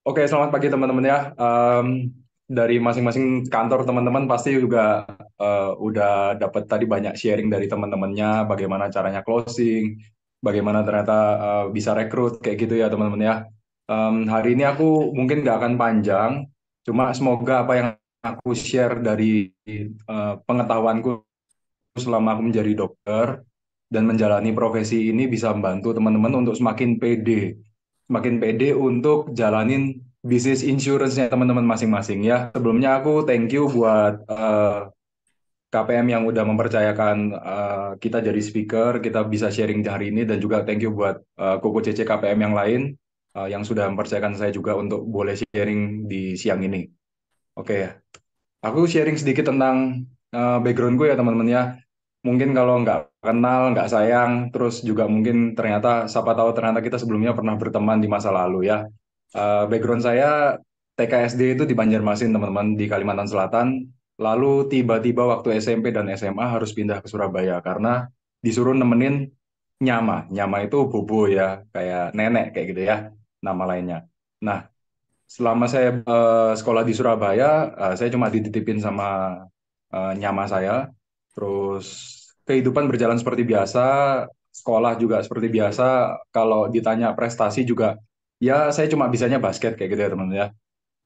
Oke, selamat pagi teman-teman ya. Dari masing-masing kantor teman-teman pasti juga udah dapat tadi banyak sharing dari teman-temannya, bagaimana caranya closing, bagaimana ternyata bisa rekrut kayak gitu ya teman-teman ya. Hari ini aku mungkin nggak akan panjang, cuma semoga apa yang aku share dari pengetahuanku selama aku menjadi dokter dan menjalani profesi ini bisa membantu teman-teman untuk semakin pede untuk jalanin bisnis insurance-nya teman-teman masing-masing ya. Sebelumnya aku thank you buat KPM yang udah mempercayakan kita jadi speaker, kita bisa sharing di hari ini dan juga thank you buat Koko CC KPM yang lain yang sudah mempercayakan saya juga untuk boleh sharing di siang ini. Oke ya. Aku sharing sedikit tentang backgroundku ya teman-teman ya. Mungkin kalau nggak kenal, nggak sayang, terus juga mungkin ternyata, siapa tahu ternyata kita sebelumnya pernah berteman di masa lalu ya. Background saya TK SD itu di Banjarmasin teman-teman, di Kalimantan Selatan. Lalu tiba-tiba waktu SMP dan SMA harus pindah ke Surabaya karena disuruh nemenin Nyama. Nyama itu bobo ya, kayak nenek kayak gitu ya, nama lainnya. Nah, selama saya sekolah di Surabaya, saya cuma dititipin sama nyama saya. Terus kehidupan berjalan seperti biasa, sekolah juga seperti biasa. Kalau ditanya prestasi juga, ya saya cuma bisanya basket kayak gitu ya teman ya.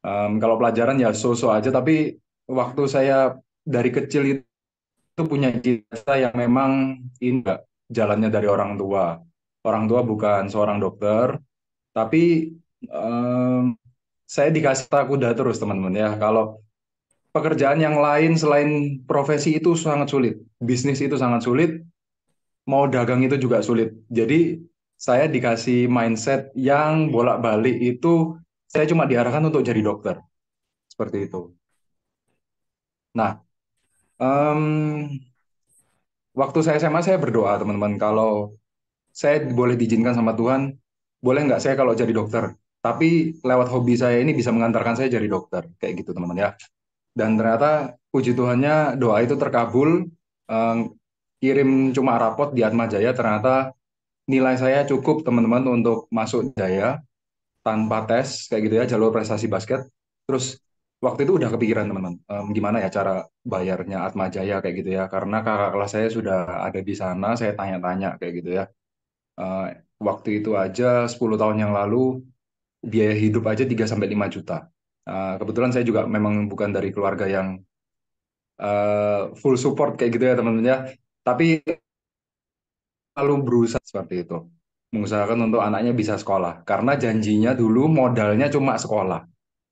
Kalau pelajaran ya so-so aja, tapi waktu saya dari kecil itu punya cita yang memang ini nggak jalannya dari orang tua. Orang tua bukan seorang dokter, tapi em, saya dikasih tak kuda terus teman-teman ya. Kalau pekerjaan yang lain selain profesi itu sangat sulit, bisnis itu sangat sulit, mau dagang itu juga sulit. Jadi saya dikasih mindset yang bolak-balik itu saya cuma diarahkan untuk jadi dokter seperti itu. Nah, em, waktu saya SMA saya berdoa teman-teman kalau saya boleh diizinkan sama Tuhan, boleh nggak saya kalau jadi dokter? Tapi lewat hobi saya ini bisa mengantarkan saya jadi dokter, kayak gitu teman-teman ya. Dan ternyata puji Tuhannya doa itu terkabul. Eh, Kirim cuma rapot di Atma Jaya, ternyata nilai saya cukup teman-teman untuk masuk Jaya tanpa tes kayak gitu ya, jalur prestasi basket. Terus waktu itu udah kepikiran teman-teman, gimana ya cara bayarnya Atma Jaya kayak gitu ya. Karena kakak kelas saya sudah ada di sana, saya tanya-tanya kayak gitu ya. Eh, Waktu itu aja 10 tahun yang lalu biaya hidup aja 3 sampai 5 juta. Kebetulan saya juga memang bukan dari keluarga yang full support kayak gitu ya teman-teman ya. Tapi selalu berusaha seperti itu. Mengusahakan untuk anaknya bisa sekolah. Karena janjinya dulu modalnya cuma sekolah.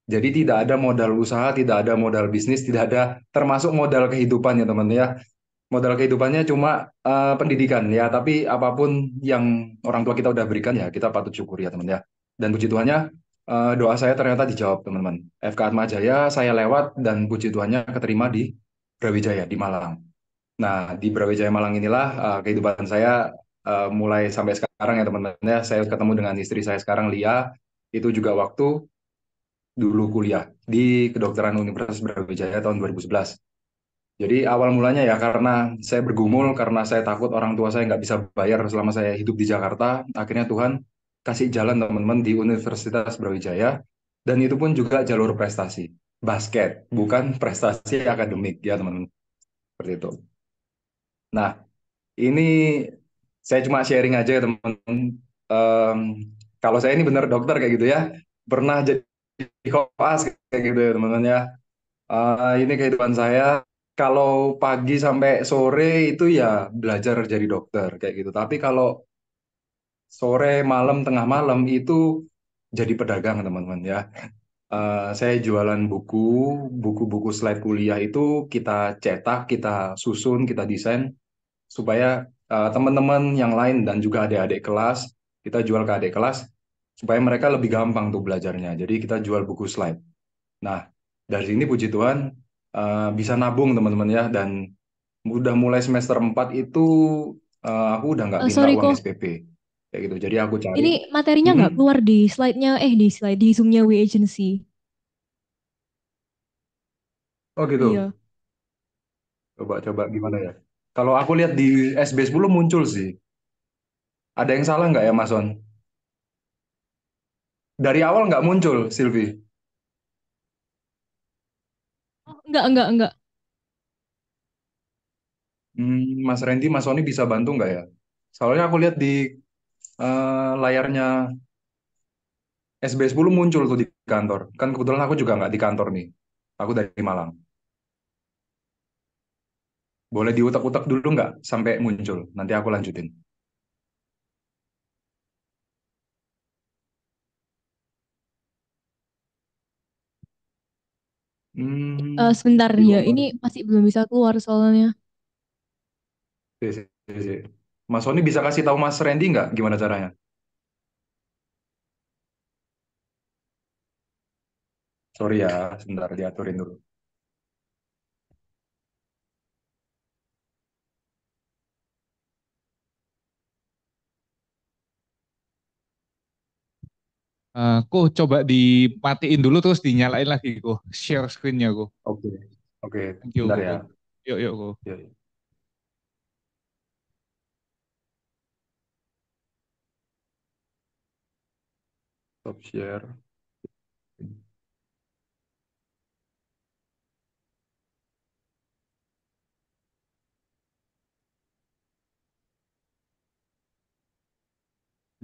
Jadi tidak ada modal usaha, tidak ada modal bisnis, tidak ada termasuk modal kehidupan ya teman-teman ya. Modal kehidupannya cuma pendidikan ya. Tapi apapun yang orang tua kita udah berikan ya kita patut syukuri ya teman ya. Dan puji Tuhannya doa saya ternyata dijawab teman-teman. FK Atma Jaya saya lewat dan puji Tuhannya keterima di Brawijaya di Malang. Nah, di Brawijaya Malang inilah kehidupan saya mulai sampai sekarang ya teman-teman ya. Saya ketemu dengan istri saya sekarang Lia, itu juga waktu dulu kuliah di Kedokteran Universitas Brawijaya tahun 2011. Jadi awal mulanya ya karena saya bergumul, karena saya takut orang tua saya nggak bisa bayar selama saya hidup di Jakarta. Akhirnya Tuhan kasih jalan teman-teman di Universitas Brawijaya, dan itu pun juga jalur prestasi. Basket, bukan prestasi akademik ya teman-teman. Seperti itu. Nah, ini saya cuma sharing aja ya teman-teman. Em, Kalau saya ini benar dokter kayak gitu ya, pernah jadi koas kayak gitu ya teman-teman ya. Ini kehidupan saya. Kalau pagi sampai sore itu ya belajar jadi dokter kayak gitu. Tapi kalau sore, malam, tengah malam itu jadi pedagang teman-teman ya. Saya jualan buku, buku-buku slide kuliah itu kita cetak, kita susun, kita desain supaya teman-teman yang lain dan juga adik-adik kelas, kita jual ke adik kelas supaya mereka lebih gampang tuh belajarnya. Jadi kita jual buku slide. Nah, dari sini puji Tuhan bisa nabung teman-teman ya, dan udah mulai semester 4 itu aku udah nggak minta Sorry uang kok, SPP kayak gitu. Jadi aku cari. ini materinya Mm-mm. nggak keluar di slide-nya, di slide di Zoom-nya We Agency. Oh gitu. Iya. Coba-coba gimana ya? Kalau aku lihat di SB10 muncul sih. Ada yang salah nggak ya Mas On? Dari awal nggak muncul, Silvi. Oh, enggak. Mas Randy, Mas Sony bisa bantu nggak ya? Soalnya aku lihat di layarnya SB10 muncul tuh di kantor. Kan kebetulan aku juga nggak di kantor nih. Aku dari Malang. Boleh diutak-utak dulu nggak sampai muncul? Nanti aku lanjutin. Sebentar Di ya, honor. ini masih belum bisa keluar soalnya. Si, si, si. Mas Sony bisa kasih tahu Mas Randy nggak gimana caranya? Sorry ya, sebentar diaturin dulu. Ku coba dimatiin dulu terus dinyalain lagi ku share screennya ku. Oke, oke, Thank you bentar ku. ya. Yuk yuk ku. Ya, ya. Stop share.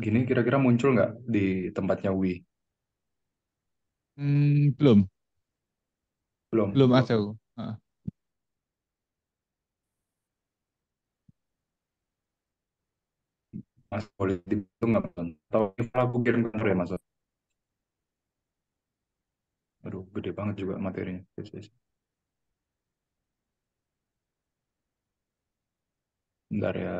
Gini kira-kira muncul nggak di tempatnya Wi? Belum Belum. belum ada ku. Mas boleh itu nggak tahu ini aku kirim ke ya Mas. Aduh, gede banget juga materinya. Yes, yes. Bentar ya.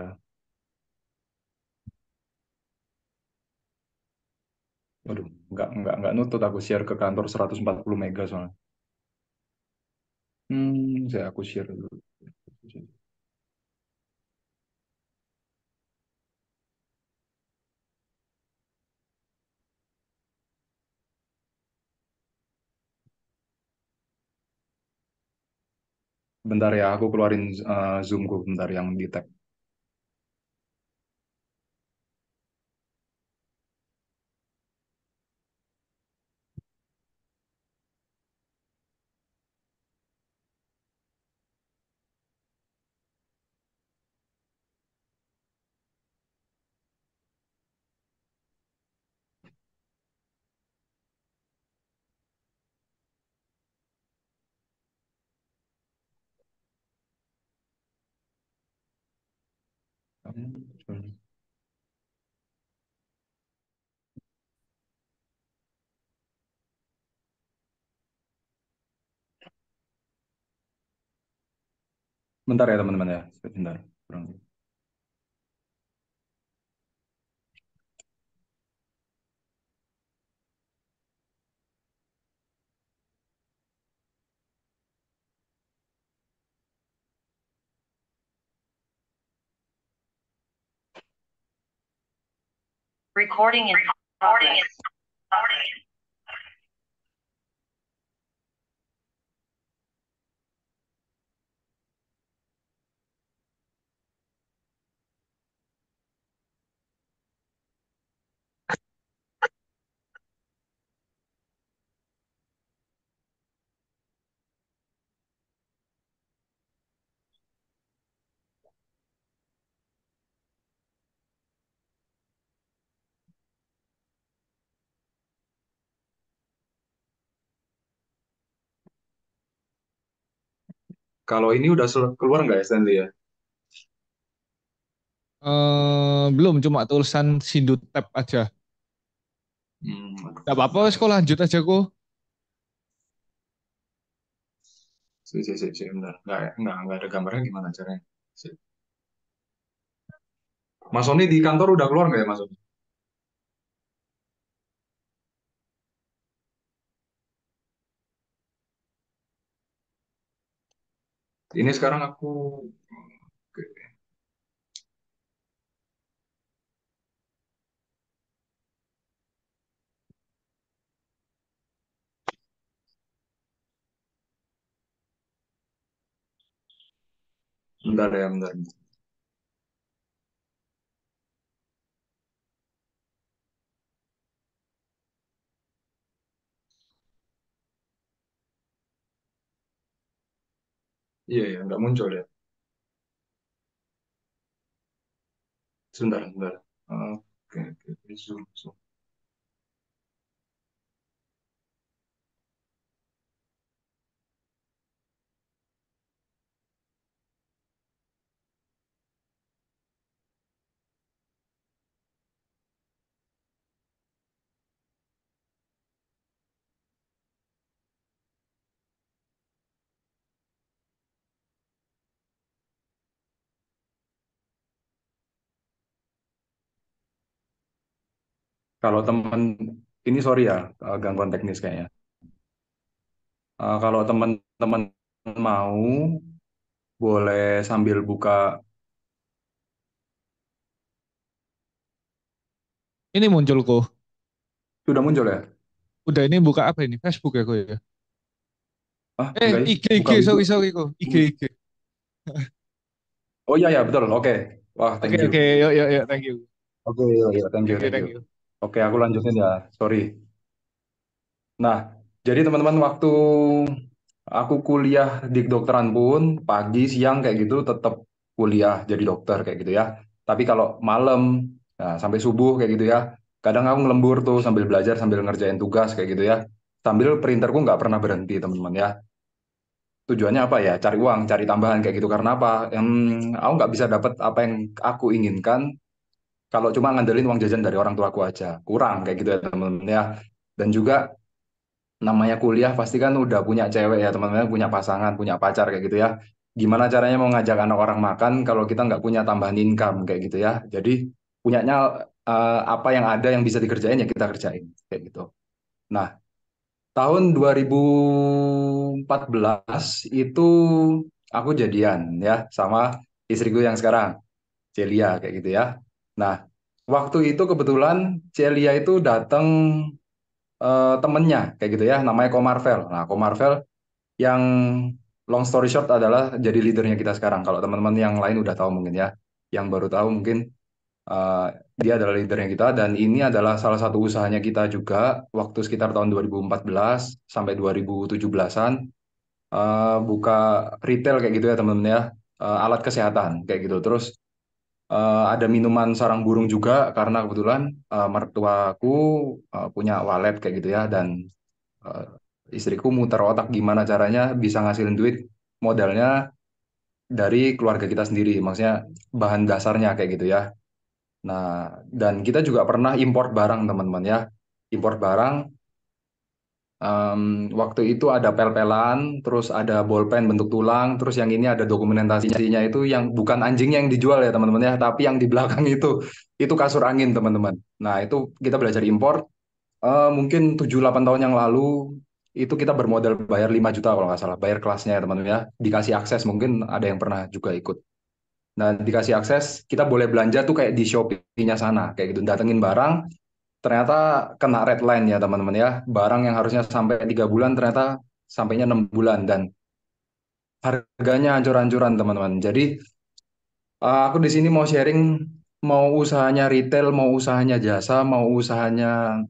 Waduh, nggak nutut aku share ke kantor 140 mega soalnya. Saya aku share dulu. Bentar ya, aku keluarin Zoomku bentar yang di tab. Bentar ya teman-teman ya, sebentar. Kurang. Recording in progress. Kalau ini udah keluar nggak ya Stanley ya? Belum cuma tulisan Sindu tab aja. Aduh, Gak apa-apa bentar wes ya. kok lanjut aja ku. Bentar. Nggak ada gambarnya gimana caranya? Si. Mas Sony di kantor udah keluar nggak ya Mas Sony? Ini sekarang aku, oke, bentar ya, bentar. Iya, iya, nggak muncul ya. Sebentar, sebentar. Oke, oke, Zoom, Zoom. Kalau teman ini sorry ya, gangguan teknis kayaknya. Kalau teman-teman mau, boleh sambil buka. Ini munculku. Sudah muncul ya? Udah ini buka apa ini? Facebook ya kok ya? Enggak ya? IG, Buka IG, Wigo. sorry, sorry kok. IG, IG. Oh iya ya, betul. Oke. Wah, Oke, thank you. oke, yuk, yuk, yuk, thank you. Oke, iya, iya, thank you, Thank you, thank thank you. you. Oke, aku lanjutin ya. Sorry. Nah, jadi teman-teman waktu aku kuliah di kedokteran pun pagi, siang kayak gitu tetap kuliah jadi dokter kayak gitu ya. Tapi kalau malam, nah, sampai subuh kayak gitu ya. Kadang aku ngelembur tuh sambil belajar, sambil ngerjain tugas kayak gitu ya. Sambil printerku nggak pernah berhenti teman-teman ya. Tujuannya apa ya? Cari uang, cari tambahan kayak gitu. Karena apa? Aku nggak bisa dapat apa yang aku inginkan kalau cuma ngandelin uang jajan dari orang tuaku aja. Kurang kayak gitu ya teman-teman ya. Dan juga namanya kuliah pasti kan udah punya cewek ya teman-teman, punya pasangan, punya pacar kayak gitu ya. Gimana caranya mau ngajak anak orang makan kalau kita nggak punya tambahan income kayak gitu ya. Jadi punyanya apa yang ada yang bisa dikerjain ya kita kerjain kayak gitu. Nah, tahun 2014 itu aku jadian ya sama istriku yang sekarang, Celia kayak gitu ya. Nah, waktu itu kebetulan Celia itu datang temennya kayak gitu ya, namanya Komarvel. Nah, Komarvel yang long story short adalah jadi leadernya kita sekarang. Kalau teman-teman yang lain udah tahu mungkin ya, yang baru tahu mungkin eh, dia adalah leadernya kita dan ini adalah salah satu usahanya kita juga waktu sekitar tahun 2014 sampai 2017-an buka retail kayak gitu ya teman-teman ya, alat kesehatan kayak gitu. Terus ada minuman sarang burung juga karena kebetulan mertuaku punya walet kayak gitu ya dan eh, istriku muter otak gimana caranya bisa ngasilin duit modalnya dari keluarga kita sendiri, maksudnya bahan dasarnya kayak gitu ya. Nah, dan kita juga pernah import barang teman-teman ya, import barang. Waktu itu ada pel-pelan, terus ada bolpen bentuk tulang, terus yang ini ada dokumentasinya itu yang bukan anjingnya yang dijual ya teman-teman ya, tapi yang di belakang itu kasur angin teman-teman. Nah, itu kita belajar impor. Mungkin 7-8 tahun yang lalu itu kita bermodal bayar 5 juta kalau nggak salah, bayar kelasnya ya teman-teman ya. Dikasih akses, mungkin ada yang pernah juga ikut. Nah, dikasih akses, kita boleh belanja tuh kayak di Shopee-nya sana, kayak gitu. Datengin barang, ternyata kena red line ya teman-teman ya. Barang yang harusnya sampai 3 bulan, ternyata sampainya 6 bulan. Dan harganya hancur-hancuran teman-teman. Jadi, aku di sini mau sharing, mau usahanya retail, mau usahanya jasa, mau usahanya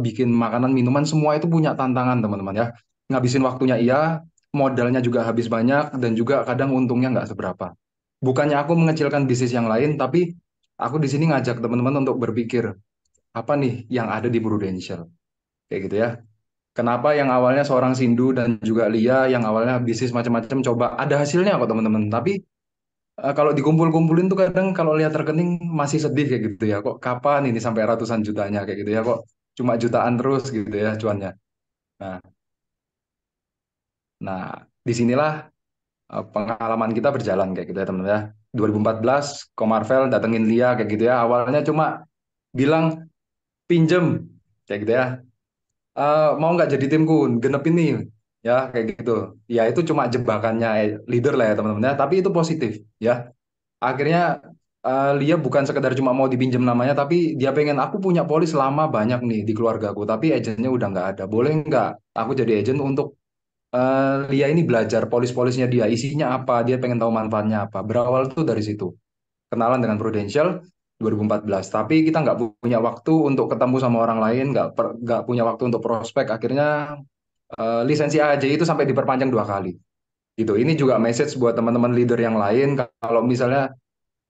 bikin makanan, minuman, semua itu punya tantangan teman-teman ya. Ngabisin waktunya iya, modalnya juga habis banyak, dan juga kadang untungnya nggak seberapa. Bukannya aku mengecilkan bisnis yang lain, tapi aku di sini ngajak teman-teman untuk berpikir, apa nih yang ada di Prudential? Kayak gitu ya. Kenapa yang awalnya seorang Sindu dan juga Lia, yang awalnya bisnis macam-macam, coba ada hasilnya kok teman-teman. Tapi kalau dikumpul-kumpulin tuh kadang kalau lihat rekening masih sedih kayak gitu ya. Kok kapan ini sampai ratusan jutanya kayak gitu ya. Kok cuma jutaan terus gitu ya cuannya. Nah, nah disinilah pengalaman kita berjalan kayak gitu ya teman-teman ya. 2014 Komarvel datengin Lia kayak gitu ya. Awalnya cuma bilang pinjem kayak gitu ya. Mau nggak jadi timku genepin nih ya kayak gitu. Ya itu cuma jebakannya leader lah ya teman-teman ya. Tapi itu positif ya. Akhirnya Lia bukan sekedar cuma mau dipinjam namanya, tapi dia pengen aku punya polis lama banyak nih di keluargaku, tapi agennya udah nggak ada. Boleh nggak aku jadi agent untuk Lia ini belajar polis-polisnya dia, isinya apa, dia pengen tahu manfaatnya apa. Berawal tuh dari situ. Kenalan dengan Prudential 2014. Tapi kita nggak punya waktu untuk ketemu sama orang lain, nggak punya waktu untuk prospek. Akhirnya lisensi AJ itu sampai diperpanjang 2 kali. Gitu. Ini juga message buat teman-teman leader yang lain. Kalau misalnya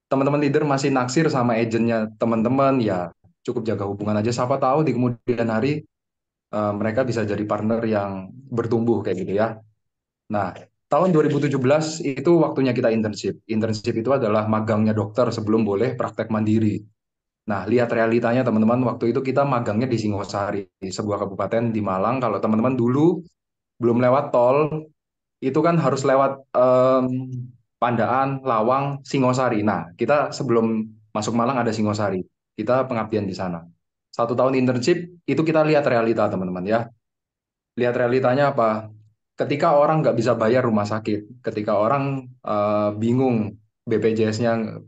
teman-teman leader masih naksir sama agentnya teman-teman, ya cukup jaga hubungan aja. Siapa tahu di kemudian hari mereka bisa jadi partner yang bertumbuh kayak gitu ya. Nah, tahun 2017 itu waktunya kita internship. Internship itu adalah magangnya dokter sebelum boleh praktek mandiri. Nah, lihat realitanya teman-teman, waktu itu kita magangnya di Singosari, sebuah kabupaten di Malang. Kalau teman-teman dulu belum lewat tol, itu kan harus lewat Pandaan, Lawang, Singosari. Nah, kita sebelum masuk Malang ada Singosari. Kita pengabdian di sana. 1 tahun internship, itu kita lihat realita teman-teman ya. Lihat realitanya apa? Ketika orang nggak bisa bayar rumah sakit, ketika orang bingung BPJS-nya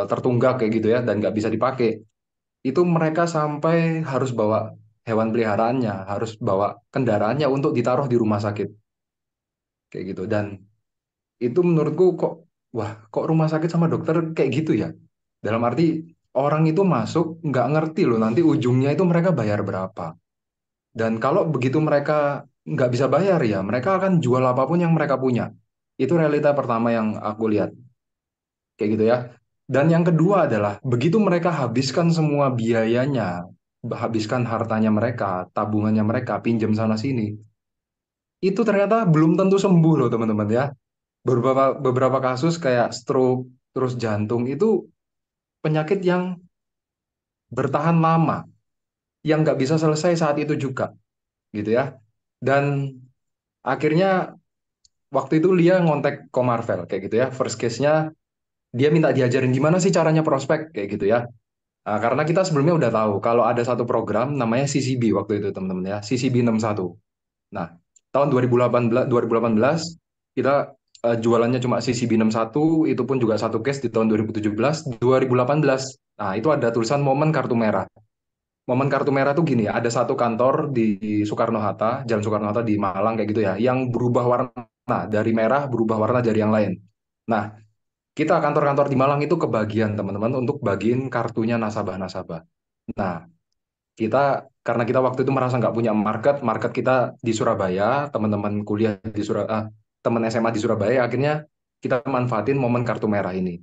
tertunggak kayak gitu ya, dan nggak bisa dipakai, itu mereka sampai harus bawa hewan peliharaannya, harus bawa kendaraannya untuk ditaruh di rumah sakit kayak gitu. Dan itu menurutku kok, wah, kok rumah sakit sama dokter kayak gitu ya? Dalam arti orang itu masuk nggak ngerti loh nanti ujungnya itu mereka bayar berapa. Dan kalau begitu mereka nggak bisa bayar ya, mereka akan jual apapun yang mereka punya. Itu realita pertama yang aku lihat kayak gitu ya. Dan yang kedua adalah begitu mereka habiskan semua biayanya, habiskan hartanya mereka, tabungannya mereka, pinjam sana sini, itu ternyata belum tentu sembuh loh teman-teman ya. Beberapa kasus kayak stroke, terus jantung itu penyakit yang bertahan lama, yang nggak bisa selesai saat itu juga, gitu ya. Dan akhirnya waktu itu Lia ngontek Ko Marvel kayak gitu ya. First case-nya dia minta diajarin gimana sih caranya prospek kayak gitu ya. Karena kita sebelumnya udah tahu kalau ada satu program namanya CCB waktu itu teman-teman ya, CCB 61. Nah, tahun 2018 kita jualannya cuma CCB 61, itu pun juga satu case di tahun 2017, 2018. Nah, itu ada tulisan momen kartu merah. Momen kartu merah tuh gini, ada satu kantor di Soekarno-Hatta, Jalan Soekarno-Hatta di Malang kayak gitu ya, yang berubah warna dari merah berubah warna dari yang lain. Nah, kita kantor-kantor di Malang itu kebagian teman-teman untuk bagiin kartunya nasabah-nasabah. Nah, karena kita waktu itu merasa nggak punya market kita di Surabaya, teman-teman kuliah di Surabaya, teman SMA di Surabaya, akhirnya kita manfaatin momen kartu merah ini.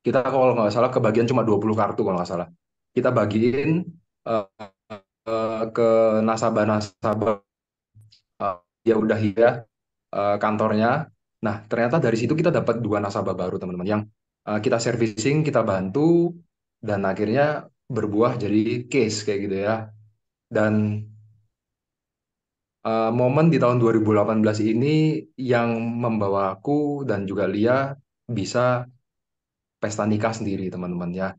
Kita kalau nggak salah kebagian cuma 20 kartu kalau nggak salah. Kita bagiin eh, ke nasabah-nasabah ya udah ya kantornya. Nah, ternyata dari situ kita dapat 2 nasabah baru teman-teman yang kita servicing, kita bantu, dan akhirnya berbuah jadi case kayak gitu ya. Dan momen di tahun 2018 ini yang membawa aku dan juga Lia bisa pesta nikah sendiri teman-teman ya.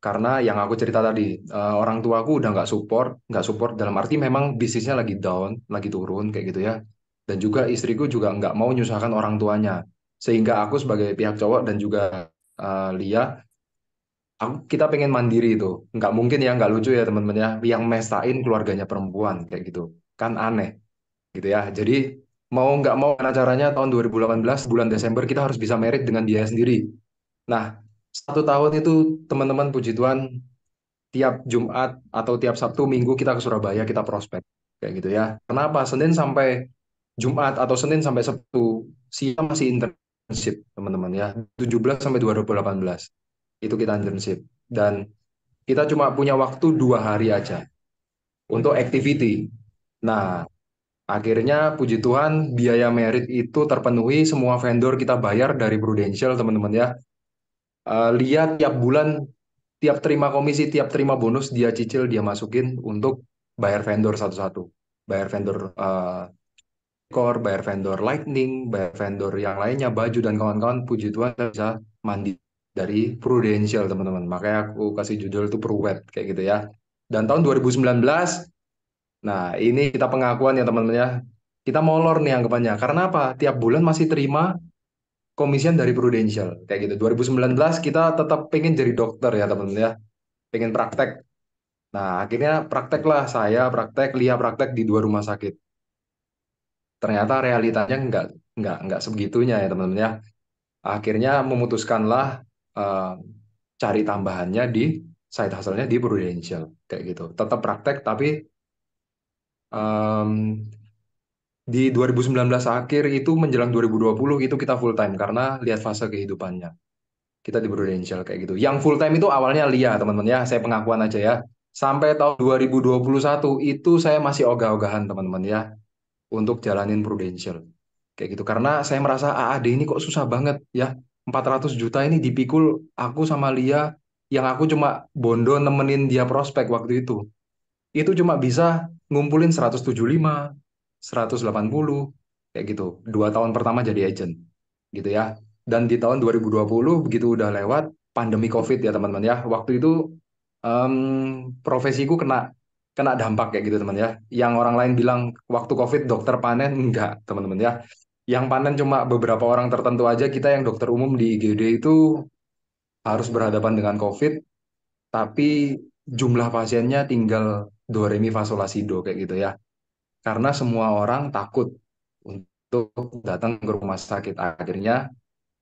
Karena yang aku cerita tadi, orang tuaku udah nggak support dalam arti memang bisnisnya lagi down, lagi turun kayak gitu ya. Dan juga istriku juga nggak mau nyusahkan orang tuanya. Sehingga aku sebagai pihak cowok dan juga Lia, kita pengen mandiri itu. Nggak mungkin ya, nggak lucu ya teman-teman ya, yang mestain keluarganya perempuan kayak gitu. Kan aneh gitu ya. Jadi mau nggak mau karena caranya tahun 2018 bulan Desember kita harus bisa merit dengan biaya sendiri. Nah, 1 tahun itu teman-teman puji Tuhan tiap Jumat atau tiap Sabtu Minggu kita ke Surabaya kita prospek kayak gitu ya. Kenapa? Senin sampai Jumat atau Senin sampai Sabtu siang masih internship teman-teman ya. 17 sampai 2018 itu kita internship dan kita cuma punya waktu 2 hari aja untuk activity. Nah, akhirnya puji Tuhan biaya merit itu terpenuhi, semua vendor kita bayar dari Prudential teman-teman ya. Lihat tiap bulan, tiap terima komisi, tiap terima bonus dia cicil, dia masukin untuk bayar vendor satu-satu. Bayar vendor Core, bayar vendor Lightning, bayar vendor yang lainnya, baju dan kawan-kawan, puji Tuhan kita bisa mandi dari Prudential teman-teman. Makanya aku kasih judul itu Pruwet kayak gitu ya. Dan tahun 2019, nah ini kita pengakuan ya teman-teman ya. Kita molor nih anggapannya. Karena apa? Tiap bulan masih terima komisian dari Prudential kayak gitu. 2019 kita tetap pengen jadi dokter ya teman-teman ya. Pengen praktek. Nah, akhirnya praktek lah saya praktek, Lia praktek di 2 rumah sakit. Ternyata realitanya nggak sebegitunya ya teman-teman ya. Akhirnya memutuskanlah eh, cari tambahannya di side hustle-nya di Prudential kayak gitu. Tetap praktek tapi em, Di 2019 akhir itu menjelang 2020 itu kita full time karena lihat fase kehidupannya. Kita di Prudential kayak gitu. Yang full time itu awalnya Lia, teman-teman ya. Saya pengakuan aja ya. Sampai tahun 2021 itu saya masih ogah-ogahan, teman-teman ya, untuk jalanin Prudential. Kayak gitu. Karena saya merasa AAD ini kok susah banget ya. 400 juta ini dipikul aku sama Lia yang aku cuma bondo nemenin dia prospek waktu itu cuma bisa ngumpulin 175, 180, kayak gitu. 2 tahun pertama jadi agent, gitu ya. Dan di tahun 2020, begitu udah lewat, pandemi COVID ya teman-teman ya. Waktu itu profesiku kena kena dampak kayak gitu teman ya. Yang orang lain bilang waktu COVID dokter panen, enggak teman-teman ya. Yang panen cuma beberapa orang tertentu aja, kita yang dokter umum di IGD itu harus berhadapan dengan COVID, tapi jumlah pasiennya tinggal do re mi fa sol la si do kayak gitu ya. Karena semua orang takut untuk datang ke rumah sakit. Akhirnya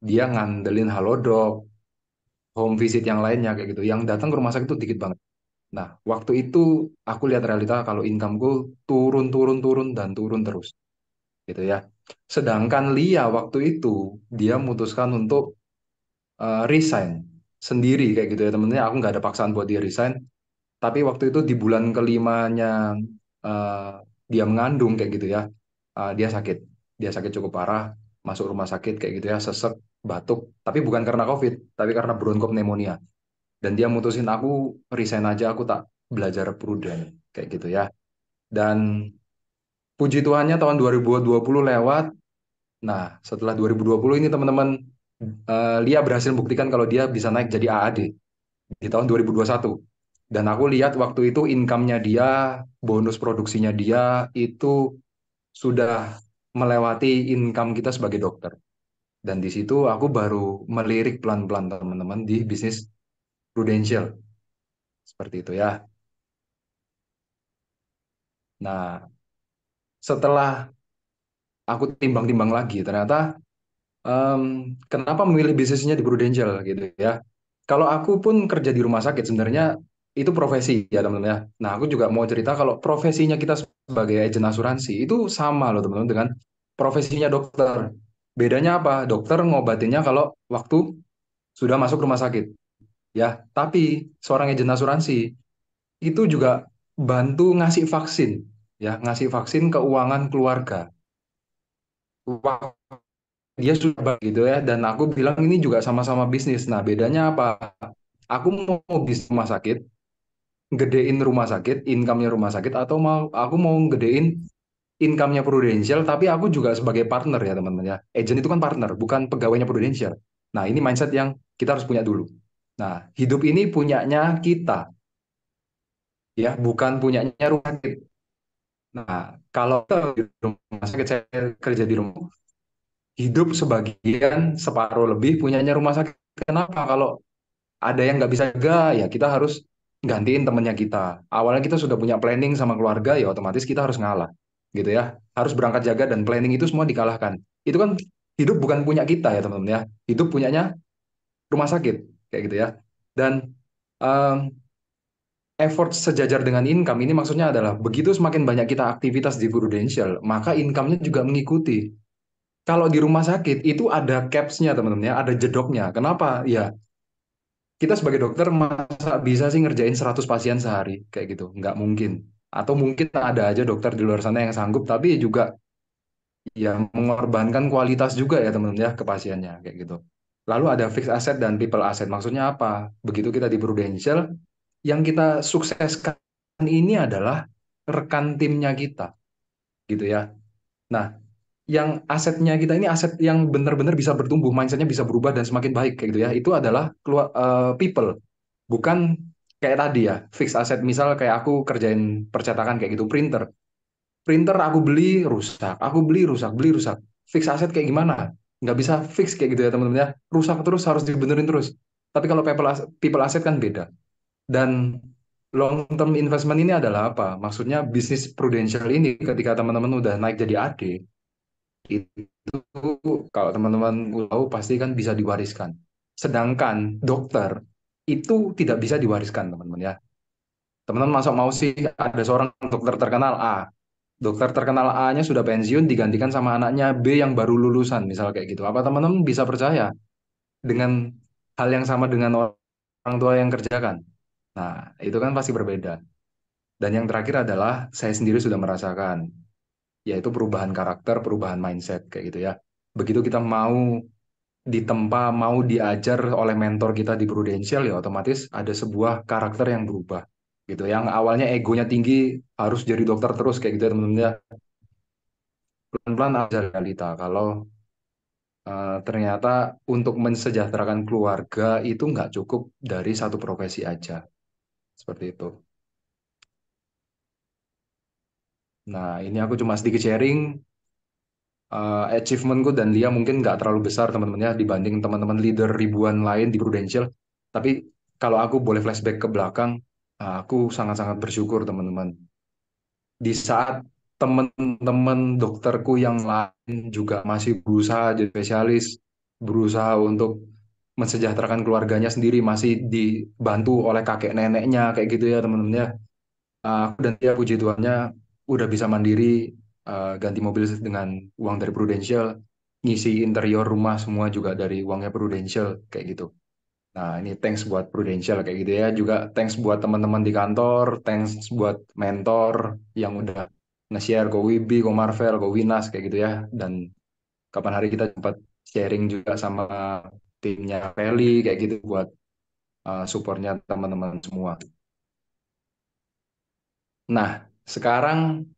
dia ngandelin halodoc, home visit yang lainnya kayak gitu. Yang datang ke rumah sakit itu dikit banget. Nah, waktu itu aku lihat realita kalau incomeku turun, turun, turun, dan turun terus. Gitu ya. Sedangkan Lia waktu itu, dia memutuskan untuk resign sendiri kayak gitu ya temennya. Aku nggak ada paksaan buat dia resign. Tapi waktu itu di bulan kelimanya eh, dia mengandung kayak gitu ya, dia sakit. Dia sakit cukup parah, masuk rumah sakit kayak gitu ya, sesek, batuk. Tapi bukan karena COVID, tapi karena bronchopneumonia. Dan dia mutusin aku resign aja, aku tak belajar prudent kayak gitu ya. Dan puji Tuhannya tahun 2020 lewat. Nah, setelah 2020 ini teman-teman, Lia berhasil buktikan kalau dia bisa naik jadi AAD di tahun 2021. Dan aku lihat waktu itu income-nya dia, bonus produksinya dia itu sudah melewati income kita sebagai dokter. Dan di situ aku baru melirik pelan-pelan teman-teman di bisnis Prudential. Seperti itu ya. Nah, setelah aku timbang-timbang lagi, ternyata kenapa memilih bisnisnya di Prudential gitu ya. Kalau aku pun kerja di rumah sakit sebenarnya itu profesi ya teman-teman ya. Nah aku juga mau cerita kalau profesinya kita sebagai agen asuransi itu sama loh teman-teman dengan profesinya dokter. Bedanya apa? Dokter ngobatinnya kalau waktu sudah masuk rumah sakit ya. Tapi seorang agen asuransi itu juga bantu ngasih vaksin ya, ngasih vaksin keuangan keluarga. Dia sudah gitu ya, dan aku bilang ini juga sama-sama bisnis. Nah bedanya apa, aku mau bisnis rumah sakit, gedein rumah sakit, income-nya rumah sakit, atau aku mau gedein income-nya Prudential, tapi aku juga sebagai partner ya teman-teman ya. Agent itu kan partner, bukan pegawainya Prudential. Nah ini mindset yang kita harus punya dulu. Nah hidup ini punyanya kita ya, bukan punyanya rumah sakit. Nah kalau di rumah sakit, saya kerja di rumah, hidup sebagian separuh lebih punyanya rumah sakit. Kenapa? Kalau ada yang nggak bisa jaga, ya kita harus gantiin temennya kita. Awalnya kita sudah punya planning sama keluarga, ya otomatis kita harus ngalah, gitu ya. Harus berangkat jaga dan planning itu semua dikalahkan. Itu kan hidup bukan punya kita ya teman-teman ya. Hidup punyanya rumah sakit, kayak gitu ya. Dan um, effort sejajar dengan income ini maksudnya adalah begitu semakin banyak kita aktivitas di Prudential, maka income-nya juga mengikuti. Kalau di rumah sakit itu ada caps-nya teman-teman ya, ada jedoknya. Kenapa? Ya kita sebagai dokter masa bisa sih ngerjain 100 pasien sehari kayak gitu? Nggak mungkin. Atau mungkin ada aja dokter di luar sana yang sanggup, tapi juga ya mengorbankan kualitas juga ya teman-teman ya ke pasiennya kayak gitu. Lalu ada fixed asset dan people asset. Maksudnya apa? Begitu kita di Prudential, yang kita sukseskan ini adalah rekan timnya kita gitu ya. Nah, yang asetnya kita ini aset yang benar-benar bisa bertumbuh, mindsetnya bisa berubah dan semakin baik kayak gitu ya. Itu adalah people. Bukan kayak tadi ya, fix aset. Misal kayak aku kerjain percetakan kayak gitu, printer. Printer aku beli rusak, aku beli rusak, beli rusak. Fix aset kayak gimana? Nggak bisa fix kayak gitu ya teman-teman ya. Rusak terus harus dibenerin terus. Tapi kalau people asset kan beda. Dan long term investment ini adalah apa? Maksudnya bisnis Prudential ini ketika teman-teman udah naik jadi AD, itu kalau teman-teman tahu pasti kan bisa diwariskan. Sedangkan dokter itu tidak bisa diwariskan teman-teman ya. Teman-teman masuk mau sih ada seorang dokter terkenal A, dokter terkenal A-nya sudah pensiun digantikan sama anaknya B yang baru lulusan, misal kayak gitu. Apa teman-teman bisa percaya dengan hal yang sama dengan orang tua yang kerjakan? Nah, itu kan pasti berbeda. Dan yang terakhir adalah saya sendiri sudah merasakan, yaitu perubahan karakter, perubahan mindset kayak gitu ya. Begitu kita mau ditempa, mau diajar oleh mentor kita di Prudential, ya otomatis ada sebuah karakter yang berubah gitu. Yang awalnya egonya tinggi, harus jadi dokter terus kayak gitu ya teman-teman ya. Pelan-pelan ada realita kalau ternyata untuk mensejahterakan keluarga itu nggak cukup dari satu profesi aja. Seperti itu. Nah, ini aku cuma sedikit sharing. Achievementku dan Lia mungkin nggak terlalu besar teman-teman ya dibanding teman-teman leader ribuan lain di Prudential. Tapi kalau aku boleh flashback ke belakang, aku sangat-sangat bersyukur teman-teman. Di saat teman-teman dokterku yang lain juga masih berusaha jadi spesialis, berusaha untuk mensejahterakan keluarganya sendiri, masih dibantu oleh kakek neneknya kayak gitu ya teman-teman ya. Aku dan dia puji Tuhannya udah bisa mandiri, ganti mobil dengan uang dari Prudential, ngisi interior rumah semua juga dari uangnya Prudential kayak gitu. Nah, ini thanks buat Prudential kayak gitu ya. Juga thanks buat teman-teman di kantor, thanks buat mentor yang udah nge-share ke Wibi, ke Marvel, ke Winas kayak gitu ya. Dan kapan hari kita sempat sharing juga sama timnya Feli kayak gitu buat supportnya teman-teman semua. Nah, sekarang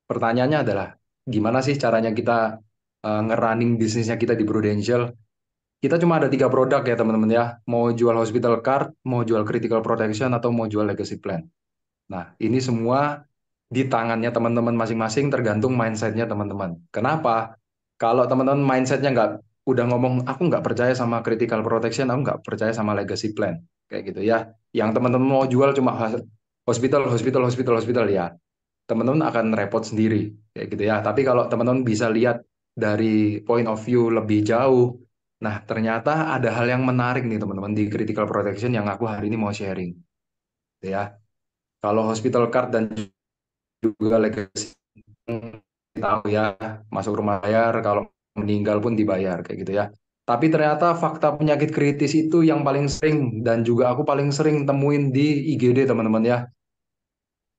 pertanyaannya adalah gimana sih caranya kita ngerunning bisnisnya kita di Prudential? Kita cuma ada tiga produk ya teman-teman ya. Mau jual hospital card, mau jual critical protection, atau mau jual legacy plan. Nah, ini semua di tangannya teman-teman masing-masing tergantung mindsetnya teman-teman. Kenapa? Kalau teman-teman mindsetnya nggak udah ngomong, aku nggak percaya sama critical protection, aku nggak percaya sama legacy plan. Kayak gitu ya. Yang teman-teman mau jual cuma hospital, hospital, hospital, hospital ya. Teman-teman akan repot sendiri. Kayak gitu ya. Tapi kalau teman-teman bisa lihat dari point of view lebih jauh, nah ternyata ada hal yang menarik nih teman-teman di critical protection yang aku hari ini mau sharing. Gitu ya. Kalau hospital card dan juga legacy tahu ya, masuk rumah bayar, kalau meninggal pun dibayar kayak gitu ya. Tapi ternyata fakta penyakit kritis itu yang paling sering dan juga aku paling sering temuin di IGD teman-teman ya.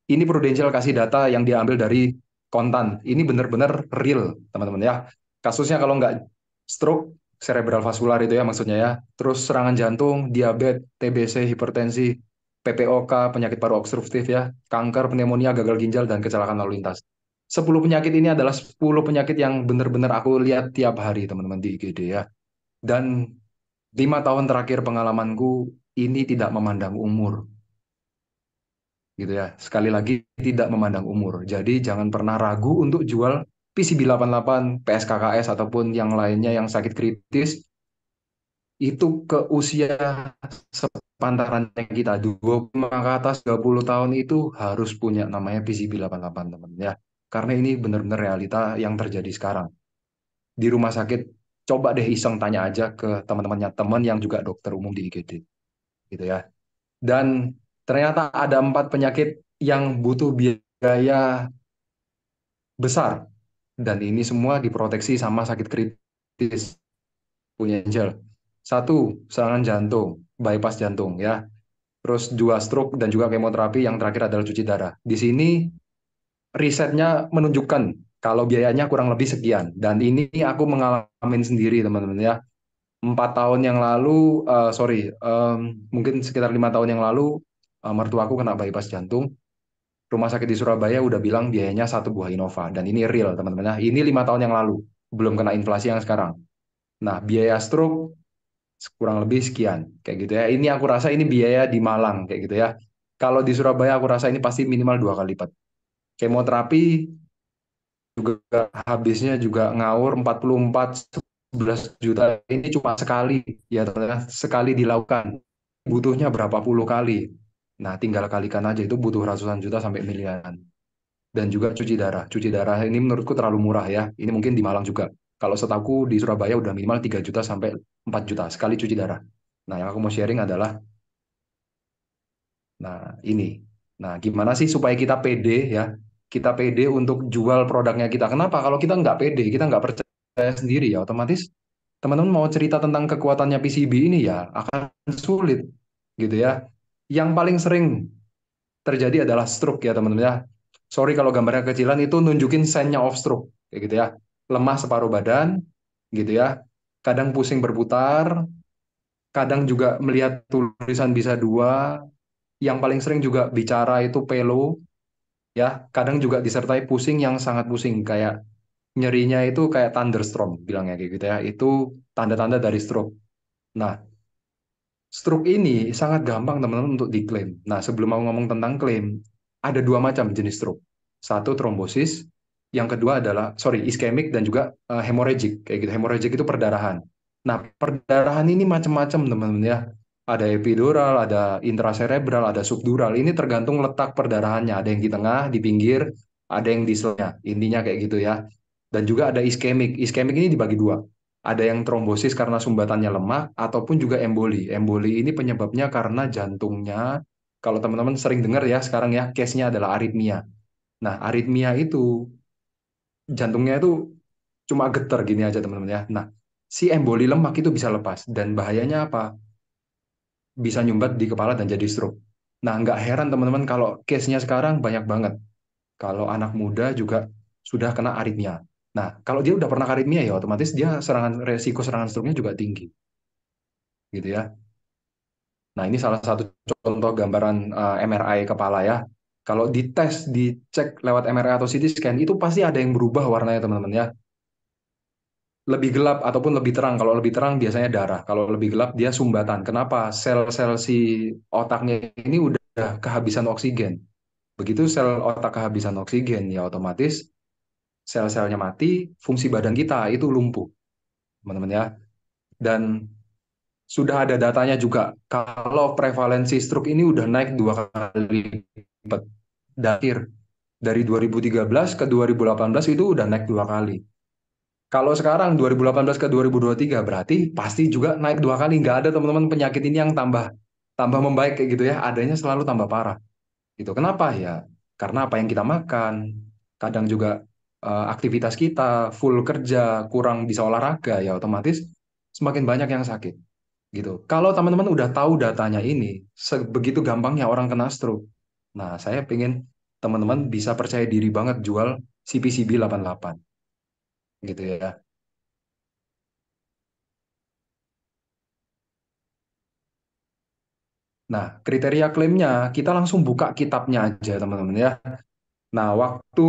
Ini Prudential kasih data yang diambil dari kontan. Ini benar-benar real teman-teman ya. Kasusnya kalau nggak stroke, cerebral vascular itu ya maksudnya ya. Terus serangan jantung, diabetes, TBC, hipertensi, PPOK, penyakit paru obstruktif ya, kanker, pneumonia, gagal ginjal, dan kecelakaan lalu lintas. 10 penyakit ini adalah 10 penyakit yang benar-benar aku lihat tiap hari teman-teman di IGD ya. Dan 5 tahun terakhir pengalamanku ini tidak memandang umur gitu ya. Sekali lagi tidak memandang umur. Jadi jangan pernah ragu untuk jual PCB 88, PSKKS ataupun yang lainnya yang sakit kritis itu ke usia sepantarannya kita 25 ke atas 30 tahun itu harus punya namanya PCB 88 teman ya. Karena ini benar-benar realita yang terjadi sekarang. Di rumah sakit coba deh iseng tanya aja ke teman-temannya teman yang juga dokter umum di IGD gitu ya. Dan ternyata ada 4 penyakit yang butuh biaya besar. Dan ini semua diproteksi sama sakit kritis punya Angel. Satu, serangan jantung, bypass jantung ya. Terus dua, stroke dan juga kemoterapi. Yang terakhir adalah cuci darah. Di sini risetnya menunjukkan kalau biayanya kurang lebih sekian. Dan ini aku mengalami sendiri teman-teman ya. 4 tahun yang lalu, sorry, mungkin sekitar 5 tahun yang lalu, mertuaku kena bypass jantung. Rumah sakit di Surabaya udah bilang biayanya satu buah Innova. Dan ini real, teman-teman. Nah, ini 5 tahun yang lalu. Belum kena inflasi yang sekarang. Nah, biaya stroke kurang lebih sekian. Kayak gitu ya. Ini aku rasa ini biaya di Malang. Kayak gitu ya. Kalau di Surabaya aku rasa ini pasti minimal 2 kali lipat. Kemoterapi juga habisnya juga ngawur 44 11 juta. Ini cuma sekali. Ya, teman-teman. Sekali dilakukan. Butuhnya berapa puluh kali. Nah, tinggal kalikan aja itu butuh ratusan juta sampai miliaran. Dan juga cuci darah. Cuci darah ini menurutku terlalu murah ya. Ini mungkin di Malang juga. Kalau setahu di Surabaya udah minimal 3 juta sampai 4 juta sekali cuci darah. Nah, yang aku mau sharing adalah, nah ini. Nah, gimana sih supaya kita pede ya? kita pede untuk jual produknya kita. Kenapa? Kalau kita nggak pede, kita nggak percaya sendiri ya, otomatis teman-teman mau cerita tentang kekuatannya PCB ini ya akan sulit gitu ya. Yang paling sering terjadi adalah stroke ya teman-teman ya. Sorry kalau gambarnya kecilan, itu nunjukin sign-nya of stroke kayak gitu ya. Lemah separuh badan gitu ya. Kadang pusing berputar, kadang juga melihat tulisan bisa dua. Yang paling sering juga bicara itu pelo ya. Kadang juga disertai pusing yang sangat pusing, kayak nyerinya itu kayak thunderstorm bilangnya kayak gitu ya. Itu tanda-tanda dari stroke. Nah, stroke ini sangat gampang teman-teman untuk diklaim. Nah, sebelum mau ngomong tentang klaim, ada dua macam jenis stroke. Satu trombosis, yang kedua adalah iskemik dan juga hemorrhagic. Kayak gitu. Hemorrhagic itu perdarahan. Nah, perdarahan ini macam-macam teman-teman ya. Ada epidural, ada intracerebral, ada subdural. Ini tergantung letak perdarahannya. Ada yang di tengah, di pinggir, ada yang di selnya. Intinya kayak gitu ya. Dan juga ada iskemik. Iskemik ini dibagi dua. Ada yang trombosis karena sumbatannya lemah, ataupun juga emboli. Emboli ini penyebabnya karena jantungnya, kalau teman-teman sering dengar ya sekarang ya, case-nya adalah aritmia. Nah, aritmia itu jantungnya itu cuma getar gini aja teman-teman ya. Nah, si emboli lemak itu bisa lepas. Dan bahayanya apa? Bisa nyumbat di kepala dan jadi stroke. Nah, nggak heran teman-teman kalau case-nya sekarang banyak banget. Kalau anak muda juga sudah kena aritmia. Nah, kalau dia udah pernah aritmia ya otomatis dia resiko serangan stroke-nya juga tinggi, gitu ya. Nah, ini salah satu contoh gambaran MRI kepala ya. Kalau dites, dicek lewat MRI atau CT scan, itu pasti ada yang berubah warnanya teman-teman ya. Lebih gelap ataupun lebih terang. Kalau lebih terang biasanya darah. Kalau lebih gelap dia sumbatan. Kenapa? Sel-sel si otaknya ini udah kehabisan oksigen. Begitu sel otak kehabisan oksigen, ya otomatis sel-selnya mati, fungsi badan kita itu lumpuh, teman-teman ya. Dan sudah ada datanya juga kalau prevalensi stroke ini udah naik 2 kali lipat. Dari 2013 ke 2018 itu udah naik 2 kali. Kalau sekarang 2018 ke 2023 berarti pasti juga naik 2 kali. Nggak ada teman-teman penyakit ini yang tambah tambah membaik kayak gitu ya. Adanya selalu tambah parah. Gitu. Kenapa ya? Karena apa yang kita makan, kadang juga aktivitas kita full kerja, kurang bisa olahraga ya otomatis semakin banyak yang sakit gitu. Kalau teman-teman udah tahu datanya ini, sebegitu gampangnya orang kena stroke. Nah, saya pengen teman-teman bisa percaya diri banget jual CPCB 88 gitu ya. Nah, kriteria klaimnya kita langsung buka kitabnya aja teman-teman ya. Nah, waktu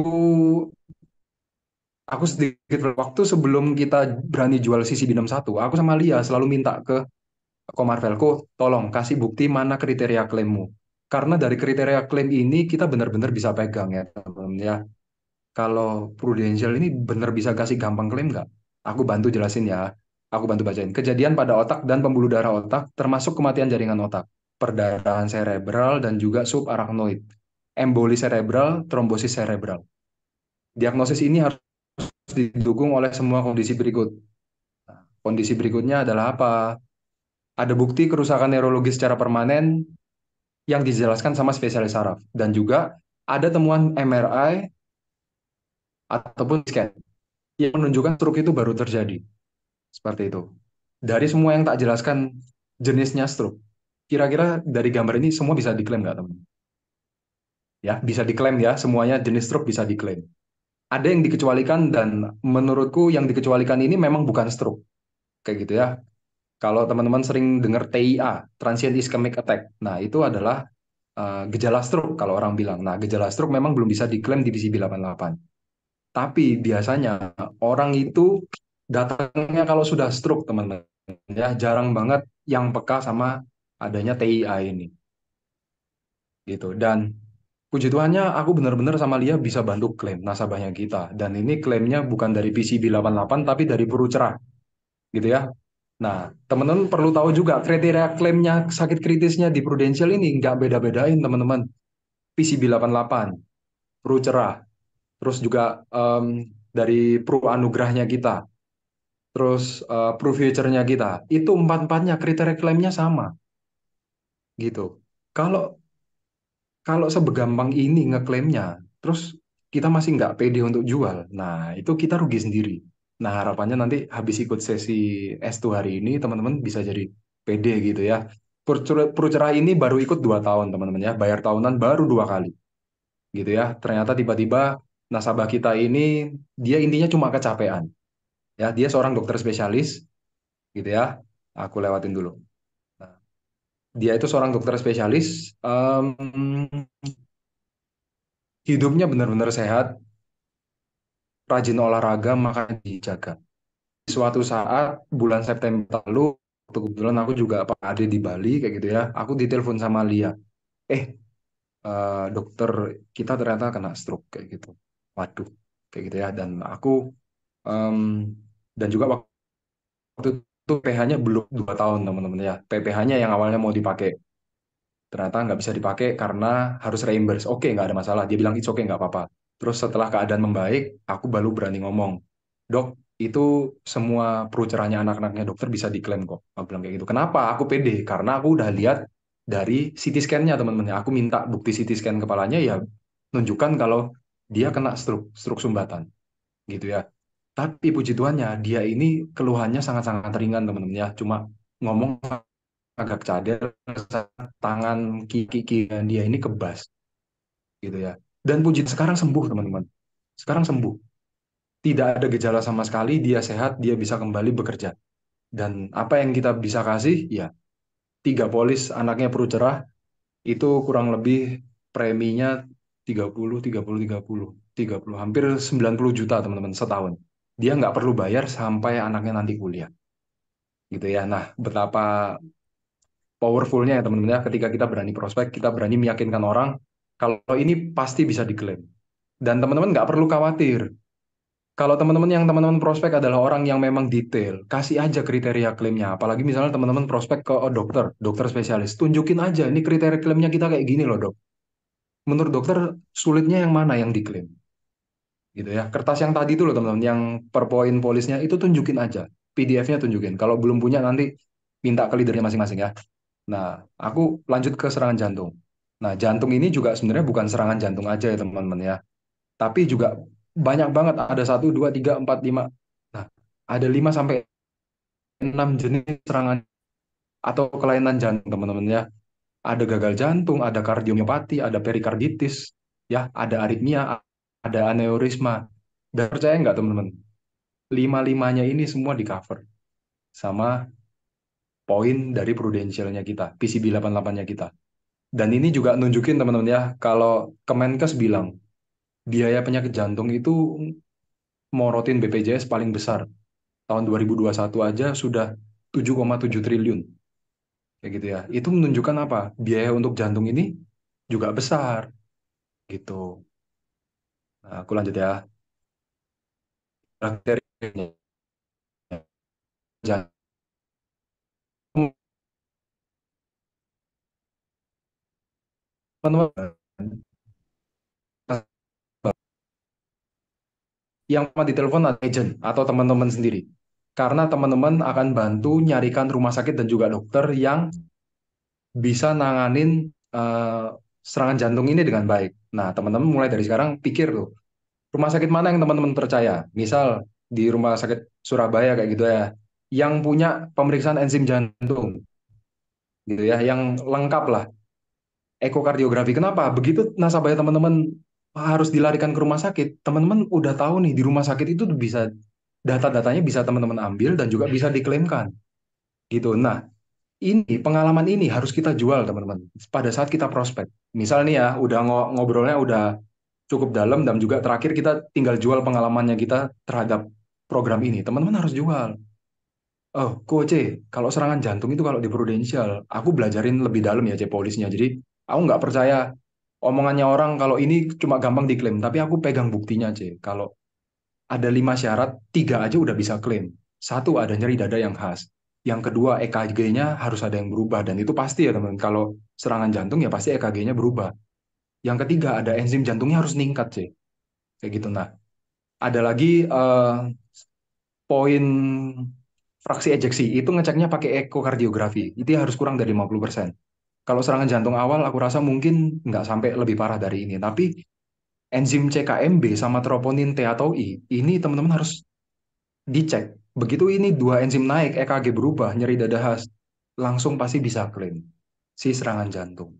sebelum kita berani jual CCB 61, aku sama Lia selalu minta ke Komarvelco, tolong kasih bukti mana kriteria klaimmu. Karena dari kriteria klaim ini kita benar-benar bisa pegang ya teman-teman ya. Kalau Prudential ini benar bisa kasih gampang klaim nggak? Aku bantu jelasin ya. Aku bantu bacain. Kejadian pada otak dan pembuluh darah otak, termasuk kematian jaringan otak, perdarahan serebral, dan juga subarachnoid, emboli serebral, trombosis serebral. Diagnosis ini harus didukung oleh semua kondisi berikut. Kondisi berikutnya adalah apa? Ada bukti kerusakan neurologis secara permanen yang dijelaskan sama spesialis saraf. Dan juga ada temuan MRI ataupun scan yang menunjukkan stroke itu baru terjadi. Seperti itu. Dari semua yang tak jelaskan jenisnya stroke, kira-kira dari gambar ini semua bisa diklaim nggak teman? Ya, bisa diklaim ya, semuanya jenis stroke bisa diklaim. Ada yang dikecualikan dan menurutku yang dikecualikan ini memang bukan stroke. Kayak gitu ya. Kalau teman-teman sering dengar TIA, Transient Ischemic Attack, nah itu adalah gejala stroke kalau orang bilang. Nah, gejala stroke memang belum bisa diklaim di PCB 88. Tapi biasanya orang itu datangnya kalau sudah stroke, teman-teman. Ya, jarang banget yang peka sama adanya TIA ini. Gitu. Dan puji Tuhannya aku benar-benar sama Lia bisa bantu klaim nasabahnya kita. Dan ini klaimnya bukan dari PCB 88 tapi dari Puru Cerah. Gitu ya. Nah, teman-teman perlu tahu juga kriteria klaimnya sakit kritisnya di Prudential ini nggak beda-bedain teman-teman. PCB 88, Pru Cerah, terus juga dari Pru Anugerahnya kita, terus Pru Future-nya kita, itu empat-empatnya kriteria klaimnya sama, gitu. Kalau kalau sebegampang ini ngeklaimnya, terus kita masih nggak pede untuk jual. Nah, itu kita rugi sendiri. Nah, harapannya nanti habis ikut sesi S2 hari ini, teman-teman bisa jadi pede gitu ya. Purcerah ini baru ikut 2 tahun, teman-teman ya. Bayar tahunan baru 2 kali, gitu ya. Ternyata tiba-tiba nasabah kita ini, dia intinya cuma kecapean. Ya, dia seorang dokter spesialis, gitu ya. Aku lewatin dulu. Nah, dia itu seorang dokter spesialis, hidupnya benar-benar sehat, rajin olahraga, makan dijaga. Suatu saat bulan September lalu, waktu kebetulan aku juga ada di Bali kayak gitu ya, aku ditelepon sama Lia, eh dokter kita ternyata kena stroke kayak gitu. Waduh, kayak gitu ya. Dan aku em, dan juga waktu itu PH-nya belum 2 tahun teman-teman ya. PPH-nya yang awalnya mau dipakai ternyata nggak bisa dipakai karena harus reimburse. Oke, nggak ada masalah. Dia bilang it's okay, nggak apa-apa. Terus setelah keadaan membaik, aku baru berani ngomong, dok, itu semua perucerahnya anak-anaknya dokter bisa diklaim kok. Aku bilang kayak gitu. Kenapa? Aku pede. Karena aku udah lihat dari CT scan-nya teman-teman. Aku minta bukti CT scan kepalanya ya nunjukkan kalau dia kena stroke sumbatan gitu ya. Tapi puji Tuhannya dia ini keluhannya sangat-sangat ringan teman-teman ya. Cuma ngomong agak cadel, tangan kiki dia ini kebas gitu ya. Dan puji sekarang sembuh teman-teman. Sekarang sembuh. Tidak ada gejala sama sekali, dia sehat, dia bisa kembali bekerja. Dan apa yang kita bisa kasih? Ya, 3 polis anaknya perlu cerah, itu kurang lebih preminya 30, 30, 30, 30, hampir 90 juta teman-teman setahun. Dia nggak perlu bayar sampai anaknya nanti kuliah. Gitu ya. Nah, betapa powerfulnya ya teman-teman ya, ketika kita berani prospek, kita berani meyakinkan orang kalau ini pasti bisa diklaim. Dan teman-teman nggak perlu khawatir. Kalau teman-teman yang teman-teman prospek adalah orang yang memang detail, kasih aja kriteria klaimnya. Apalagi misalnya teman-teman prospek ke dokter, dokter spesialis, tunjukin aja ini kriteria klaimnya kita kayak gini loh dok. Menurut dokter sulitnya yang mana yang diklaim, gitu ya. Kertas yang tadi itu loh teman-teman, yang per poin polisnya itu tunjukin aja, PDF-nya tunjukin. Kalau belum punya nanti minta ke leadernya masing-masing ya. Nah, aku lanjut ke serangan jantung. Nah, jantung ini juga sebenarnya bukan serangan jantung aja ya teman-teman ya, tapi juga banyak banget. Ada 1, 2, 3, 4, 5. Nah, ada 5 sampai 6 jenis serangan atau kelainan jantung teman-teman ya. Ada gagal jantung, ada kardiomiopati, ada perikarditis, ya, ada aritmia, ada aneurisma. Dan percaya nggak teman-teman? Lima-limanya ini semua di cover sama poin dari prudensialnya kita, PCB 88-nya kita. Dan ini juga nunjukin teman-teman ya, kalau Kemenkes bilang biaya penyakit jantung itu morotin BPJS paling besar. Tahun 2021 aja sudah 7,7 triliun. Kayak gitu ya. Itu menunjukkan apa? Biaya untuk jantung ini juga besar gitu. Nah, aku lanjut ya. Bakterinya jantung teman-teman, yang pertama ditelepon adalah agent atau teman-teman sendiri. Karena teman-teman akan bantu nyarikan rumah sakit dan juga dokter yang bisa nanganin eh, serangan jantung ini dengan baik. Nah, teman-teman mulai dari sekarang pikir tuh, rumah sakit mana yang teman-teman percaya? Misal di rumah sakit Surabaya kayak gitu ya, yang punya pemeriksaan enzim jantung, gitu ya, yang lengkap lah, ekokardiografi. Kenapa? Begitu nasabahnya teman-teman harus dilarikan ke rumah sakit, teman-teman udah tahu nih di rumah sakit itu bisa data-datanya bisa teman-teman ambil dan juga bisa diklaimkan, gitu. Nah, ini pengalaman ini harus kita jual teman-teman pada saat kita prospek. Misal nih ya, udah ngobrolnya udah cukup dalam dan juga terakhir kita tinggal jual pengalamannya kita terhadap program ini. Teman-teman harus jual. Oh, Coach, kalau serangan jantung itu kalau di Prudential, aku belajarin lebih dalam ya, C polisnya. Jadi aku nggak percaya omongannya orang kalau ini cuma gampang diklaim, tapi aku pegang buktinya, C. Kalau ada 5 syarat, 3 aja udah bisa klaim. Satu, ada nyeri dada yang khas. Yang kedua, EKG-nya harus ada yang berubah. Dan itu pasti ya teman, kalau serangan jantung ya pasti EKG-nya berubah. Yang ketiga, ada enzim jantungnya harus ningkat, C. Kayak gitu. Nah, ada lagi poin fraksi ejeksi, itu ngeceknya pakai ekokardiografi. Itu harus kurang dari 50%. Kalau serangan jantung awal, aku rasa mungkin nggak sampai lebih parah dari ini. Tapi enzim CKMB sama troponin T atau I, ini teman-teman harus dicek. Begitu ini dua enzim naik, EKG berubah, nyeri dada khas, langsung pasti bisa klaim si serangan jantung.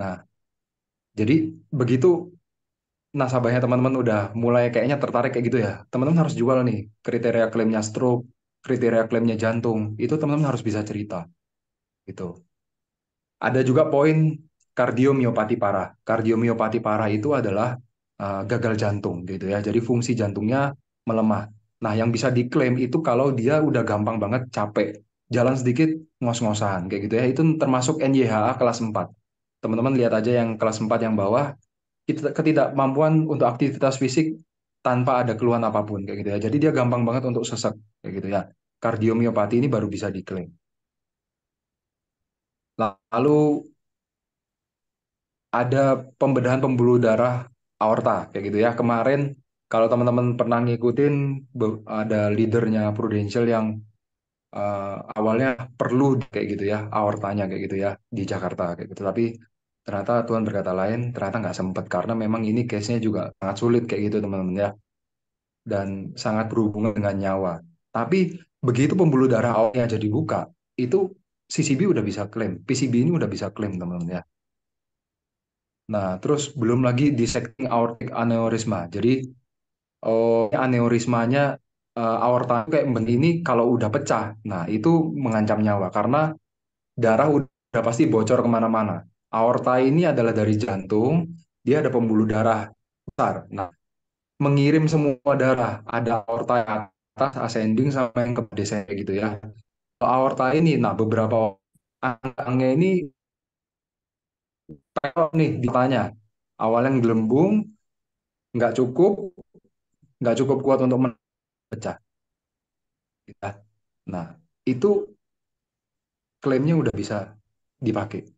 Nah, jadi begitu nasabahnya teman-teman udah mulai kayaknya tertarik kayak gitu ya, teman-teman harus jual nih kriteria klaimnya stroke, kriteria klaimnya jantung, itu teman-teman harus bisa cerita gitu. Ada juga poin kardiomiopati parah. Kardiomiopati parah itu adalah gagal jantung gitu ya. Jadi fungsi jantungnya melemah. Nah, yang bisa diklaim itu kalau dia udah gampang banget capek, jalan sedikit ngos-ngosan kayak gitu ya. Itu termasuk NYHA kelas 4. Teman-teman lihat aja yang kelas 4 yang bawah, ketidakmampuan untuk aktivitas fisik tanpa ada keluhan apapun kayak gitu ya. Jadi dia gampang banget untuk sesek kayak gitu ya. Kardiomiopati ini baru bisa diklaim. Lalu ada pembedahan pembuluh darah aorta kayak gitu ya. Kemarin kalau teman-teman pernah ngikutin ada leadernya Prudential yang awalnya perlu kayak gitu ya, aortanya kayak gitu ya di Jakarta kayak gitu. Tapi ternyata Tuhan berkata lain, ternyata nggak sempat karena memang ini case-nya juga sangat sulit kayak gitu teman-teman ya, dan sangat berhubungan dengan nyawa. Tapi begitu pembuluh darah aortanya jadi buka, itu CCB udah bisa klaim, PCB ini udah bisa klaim teman-teman ya. Nah, terus belum lagi dissecting aortic aneurysma. Jadi, aneurismanya aorta kayak begini kalau udah pecah, nah itu mengancam nyawa karena darah udah pasti bocor kemana-mana. Aorta ini adalah dari jantung, dia ada pembuluh darah besar. Nah, mengirim semua darah, ada aorta yang atas, ascending, sama yang ke descending gitu ya. Aorta ini, nah beberapa angkanya ini nih ditanya, awalnya gelembung, nggak cukup, kuat untuk pecah. Ya. Nah, itu klaimnya udah bisa dipakai.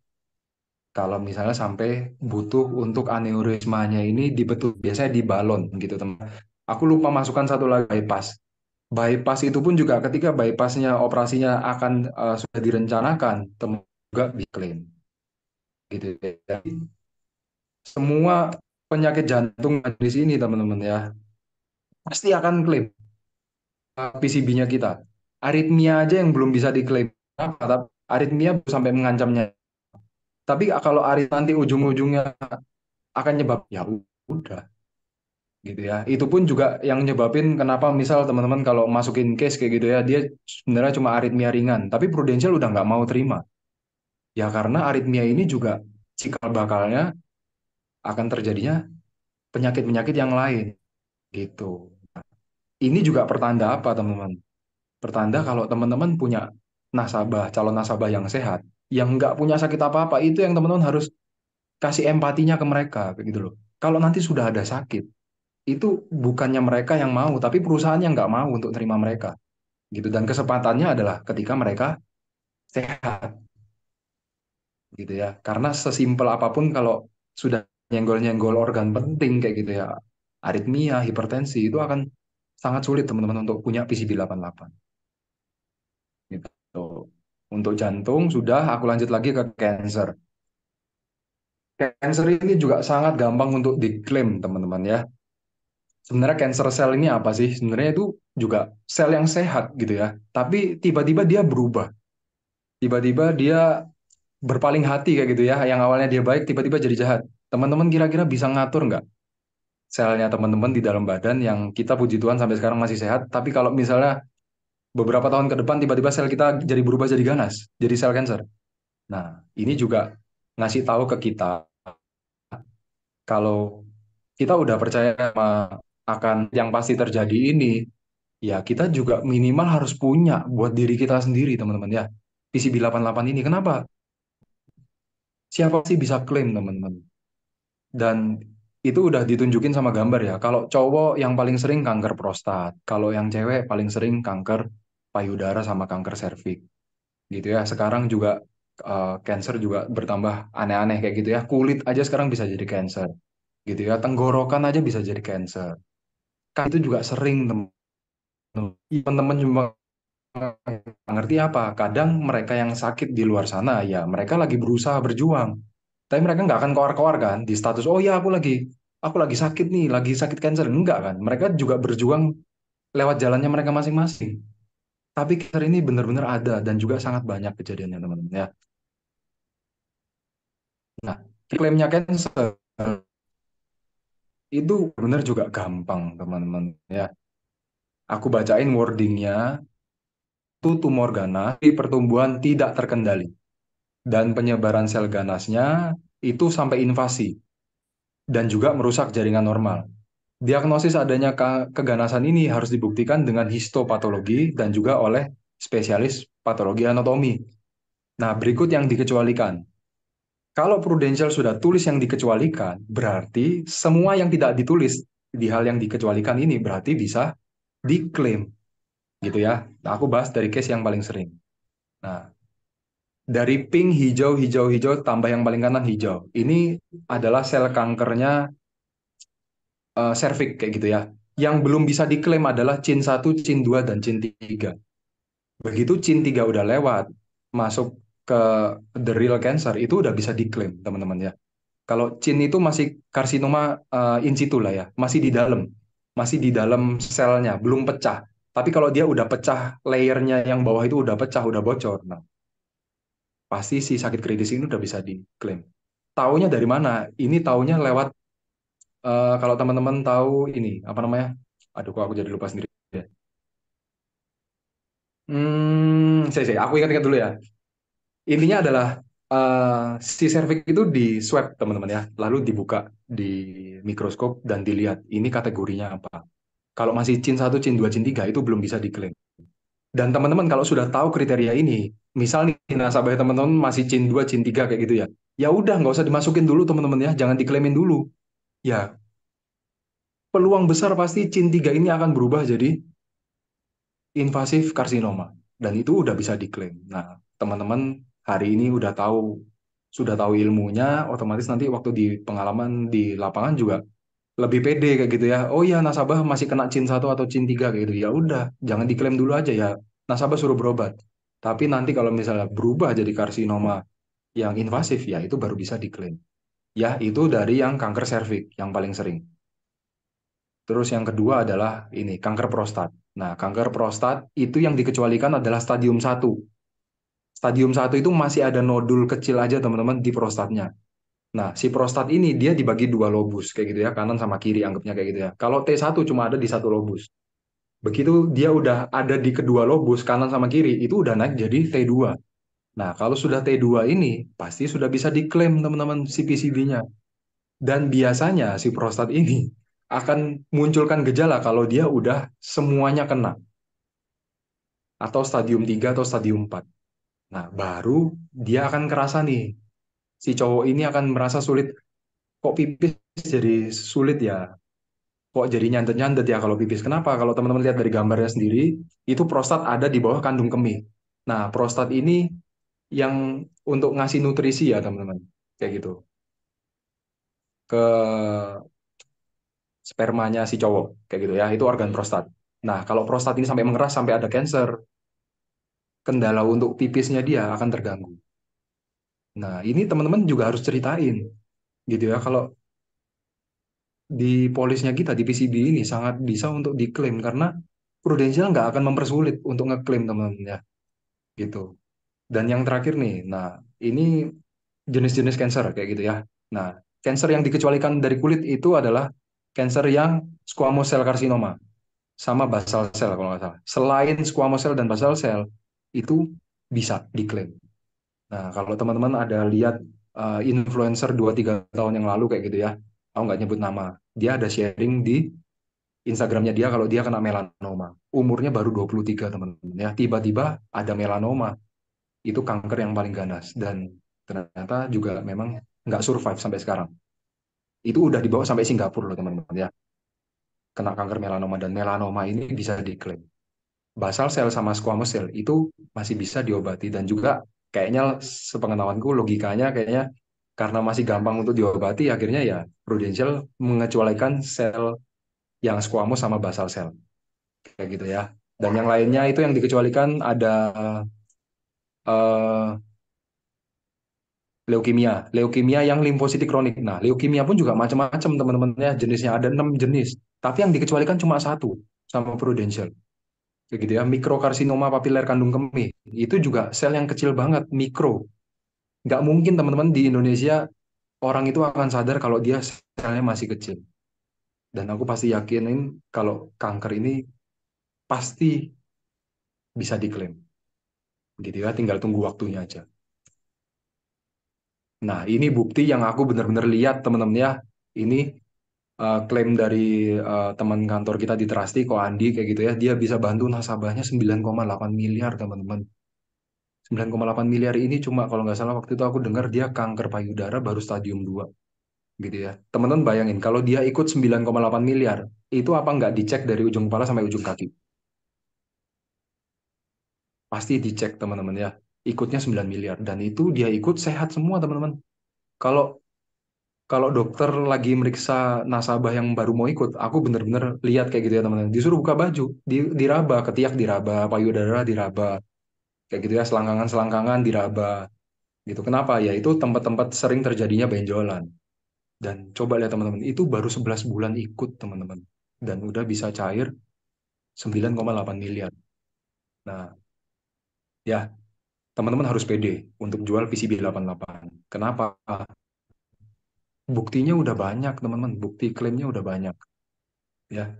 Kalau misalnya sampai butuh untuk aneurismanya ini dibetul, biasanya di balon gitu teman. Aku lupa masukkan satu lagi bypass. Bypass itu pun juga ketika bypassnya operasinya akan sudah direncanakan, teman juga diklaim. Gitu. Jadi semua penyakit jantung di sini teman-teman ya pasti akan klaim PCB-nya kita. Aritmia aja yang belum bisa diklaim. Kenapa? Aritmia sampai mengancamnya. Tapi kalau arit nanti ujung-ujungnya akan nyebab, ya udah gitu ya. Itu pun juga yang nyebabin kenapa misal teman-teman kalau masukin case kayak gitu ya, dia sebenarnya cuma aritmia ringan. Tapi Prudential udah nggak mau terima. Ya karena aritmia ini juga cikal bakalnya akan terjadinya penyakit-penyakit yang lain gitu. Ini juga pertanda apa teman-teman? Pertanda kalau teman-teman punya nasabah, calon nasabah yang sehat, yang nggak punya sakit apa-apa, itu yang teman-teman harus kasih empatinya ke mereka, kayak gitu loh. Kalau nanti sudah ada sakit, itu bukannya mereka yang mau, tapi perusahaan yang nggak mau untuk terima mereka, gitu. Dan kesempatannya adalah ketika mereka sehat, gitu ya. Karena sesimpel apapun kalau sudah nyenggol-nyenggol organ penting kayak gitu ya, aritmia, hipertensi, itu akan sangat sulit teman-teman untuk punya PCB 88. Gitu. Untuk jantung sudah, aku lanjut lagi ke cancer. Cancer ini juga sangat gampang untuk diklaim teman-teman ya. Sebenarnya cancer cell ini apa sih? Sebenarnya itu juga sel yang sehat gitu ya. Tapi tiba-tiba dia berubah. Tiba-tiba dia berpaling hati kayak gitu ya. Yang awalnya dia baik, tiba-tiba jadi jahat. Teman-teman kira-kira bisa ngatur nggak selnya teman-teman di dalam badan yang kita puji Tuhan sampai sekarang masih sehat. Tapi kalau misalnya beberapa tahun ke depan tiba-tiba sel kita jadi berubah jadi ganas, jadi sel cancer. Nah, ini juga ngasih tahu ke kita kalau kita udah percaya sama akan yang pasti terjadi ini, ya kita juga minimal harus punya buat diri kita sendiri, teman-teman ya. PCB 88 ini kenapa? Siapa sih bisa klaim, teman-teman? Dan itu udah ditunjukin sama gambar ya. Kalau cowok yang paling sering kanker prostat, kalau yang cewek paling sering kanker payudara sama kanker serviks. Gitu ya. Sekarang juga cancer juga bertambah aneh-aneh kayak gitu ya. Kulit aja sekarang bisa jadi cancer. Gitu ya. Tenggorokan aja bisa jadi cancer. Kan itu juga sering teman-teman cuma nggak ngerti apa. Kadang mereka yang sakit di luar sana ya mereka lagi berusaha berjuang. Tapi mereka nggak akan keluar-keluar kan di status, oh ya aku lagi aku lagi sakit nih, lagi sakit cancer. Enggak kan? Mereka juga berjuang lewat jalannya mereka masing-masing. Tapi cancer ini benar-benar ada dan juga sangat banyak kejadiannya teman-teman ya. Nah, klaimnya cancer itu benar juga gampang teman-teman ya. Aku bacain wordingnya, itu tumor ganas di pertumbuhan tidak terkendali. Dan penyebaran sel ganasnya itu sampai invasi dan juga merusak jaringan normal. Diagnosis adanya keganasan ini harus dibuktikan dengan histopatologi dan juga oleh spesialis patologi anatomi. Nah, berikut yang dikecualikan. Kalau Prudential sudah tulis yang dikecualikan, berarti semua yang tidak ditulis di hal yang dikecualikan ini berarti bisa diklaim, gitu ya. Nah, aku bahas dari case yang paling sering. Nah, dari pink, hijau, hijau, hijau, tambah yang paling kanan hijau. Ini adalah sel kankernya serviks kayak gitu ya. Yang belum bisa diklaim adalah CIN 1, CIN 2, dan CIN 3. Begitu CIN 3 udah lewat, masuk ke the real cancer, itu udah bisa diklaim, teman-teman ya. Kalau CIN itu masih karsinoma in situ lah ya, masih di dalam. Masih di dalam selnya, belum pecah. Tapi kalau dia udah pecah, layernya yang bawah itu udah pecah, udah bocor. Nah, pasti si sakit kritis ini udah bisa diklaim. Taunya dari mana? Ini taunya lewat, kalau teman-teman tahu ini, apa namanya? Aduh, kok aku jadi lupa sendiri ya. Aku ingat-ingat dulu ya. Intinya adalah si cervix itu di swab teman-teman ya, lalu dibuka di mikroskop dan dilihat ini kategorinya apa. Kalau masih CIN 1, CIN 2, CIN 3 itu belum bisa diklaim. Dan teman-teman kalau sudah tahu kriteria ini, misal nih nasabah teman-teman masih CIN 2, CIN 3 kayak gitu ya, ya udah nggak usah dimasukin dulu teman-teman ya, jangan diklaimin dulu. Ya, peluang besar pasti CIN 3 ini akan berubah jadi invasif karsinoma dan itu udah bisa diklaim. Nah, teman-teman hari ini udah tahu, sudah tahu ilmunya, otomatis nanti waktu di pengalaman di lapangan juga lebih pede kayak gitu ya. Oh ya, nasabah masih kena CIN 1 atau CIN 3 kayak gitu. Ya udah, jangan diklaim dulu aja ya. Nasabah suruh berobat. Tapi nanti kalau misalnya berubah jadi karsinoma yang invasif ya itu baru bisa diklaim. Ya, itu dari yang kanker serviks yang paling sering. Terus yang kedua adalah ini, kanker prostat. Nah, kanker prostat itu yang dikecualikan adalah stadium 1. Stadium 1 itu masih ada nodul kecil aja teman-teman di prostatnya. Nah, si prostat ini dia dibagi dua lobus kayak gitu ya, kanan sama kiri anggapnya kayak gitu ya. Kalau T1 cuma ada di satu lobus. Begitu dia udah ada di kedua lobus, kanan sama kiri, itu udah naik jadi T2. Nah, kalau sudah T2 ini, pasti sudah bisa diklaim teman-teman si PCB-nya. Dan biasanya si prostat ini akan munculkan gejala kalau dia udah semuanya kena. Atau stadium 3 atau stadium 4. Nah, baru dia akan kerasa nih. Si cowok ini akan merasa sulit. Kok pipis jadi sulit ya? Kok jadi nyantet-nyantet ya kalau pipis? Kenapa? Kalau teman-teman lihat dari gambarnya sendiri, itu prostat ada di bawah kandung kemih. Nah, prostat ini yang untuk ngasih nutrisi ya teman-teman. Kayak gitu. Ke spermanya si cowok. Kayak gitu ya. Itu organ prostat. Nah, kalau prostat ini sampai mengeras, sampai ada cancer, kendala untuk pipisnya dia akan terganggu. Nah, ini teman-teman juga harus ceritain gitu ya. Kalau di polisnya kita di PCB ini sangat bisa untuk diklaim karena Prudential nggak akan mempersulit untuk ngeklaim teman-teman ya gitu. Dan yang terakhir nih, nah ini jenis-jenis cancer kayak gitu ya. Nah, cancer yang dikecualikan dari kulit itu adalah cancer yang squamous cell carcinoma sama basal cell kalau nggak salah. Selain squamous cell dan basal cell itu bisa diklaim. Nah, kalau teman-teman ada lihat influencer 2-3 tahun yang lalu kayak gitu ya, aku nggak nyebut nama, dia ada sharing di Instagramnya dia kalau dia kena melanoma. Umurnya baru 23 teman-teman ya. Tiba-tiba ada melanoma. Itu kanker yang paling ganas. Dan ternyata juga memang nggak survive sampai sekarang. Itu udah dibawa sampai Singapura loh teman-teman ya. Kena kanker melanoma. Dan melanoma ini bisa diklaim. Basal sel sama squamous cell itu masih bisa diobati. Dan juga kayaknya sepengetahuanku logikanya kayaknya karena masih gampang untuk diobati akhirnya ya Prudential mengecualikan sel yang squamous sama basal cell kayak gitu ya. Dan yang lainnya itu yang dikecualikan ada eh, Leukemia yang limfositik kronik. Nah, leukemia pun juga macam-macam teman-teman ya, jenisnya ada 6 jenis. Tapi yang dikecualikan cuma satu sama Prudential. Kayak gitu ya, mikrokarsinoma papiler kandung kemih. Itu juga sel yang kecil banget, mikro. Nggak mungkin teman-teman di Indonesia orang itu akan sadar kalau dia selnya masih kecil. Dan aku pasti yakinin kalau kanker ini pasti bisa diklaim. Gitu ya, tinggal tunggu waktunya aja. Nah, ini bukti yang aku benar-benar lihat teman-teman ya. Ini klaim dari teman kantor kita di Trusty, Ko Andi kayak gitu ya. Dia bisa bantu nasabahnya 9,8 miliar teman-teman. 9,8 miliar ini cuma kalau nggak salah waktu itu aku dengar dia kanker payudara baru stadium 2 gitu ya. Teman-teman bayangin kalau dia ikut 9,8 miliar, itu apa nggak dicek dari ujung kepala sampai ujung kaki? Pasti dicek teman-teman ya. Ikutnya 9 miliar dan itu dia ikut sehat semua teman-teman. Kalau kalau dokter lagi meriksa nasabah yang baru mau ikut, aku bener-bener lihat kayak gitu ya teman-teman. Disuruh buka baju, diraba, ketiak diraba, payudara diraba, kayak gitu ya, selangkangan-selangkangan diraba, gitu. Kenapa? Ya itu tempat-tempat sering terjadinya benjolan. Dan coba lihat teman-teman, itu baru 11 bulan ikut teman-teman. Dan udah bisa cair 9,8 miliar. Nah, ya teman-teman harus pede untuk jual PCB 88. Kenapa? Buktinya udah banyak teman-teman, bukti klaimnya udah banyak. Ya,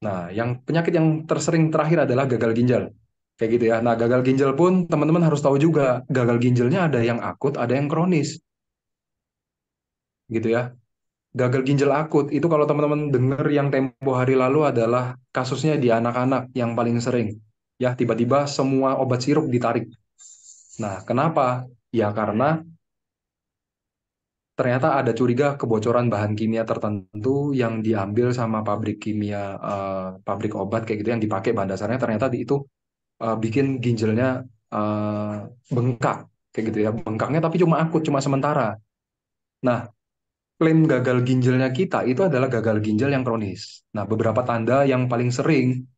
nah, yang penyakit yang tersering terakhir adalah gagal ginjal. Kayak gitu ya. Nah, gagal ginjal pun teman-teman harus tahu juga, gagal ginjalnya ada yang akut, ada yang kronis. Gitu ya. Gagal ginjal akut itu kalau teman-teman dengar yang tempo hari lalu adalah kasusnya di anak-anak yang paling sering. Ya, tiba-tiba semua obat sirup ditarik. Nah, kenapa? Ya karena ternyata ada curiga kebocoran bahan kimia tertentu yang diambil sama pabrik kimia, pabrik obat kayak gitu yang dipakai bahan dasarnya ternyata itu bikin ginjalnya eh, bengkak kayak gitu ya. Bengkaknya tapi cuma akut, cuma sementara. Nah, klaim gagal ginjalnya kita itu adalah gagal ginjal yang kronis. Nah, beberapa tanda yang paling sering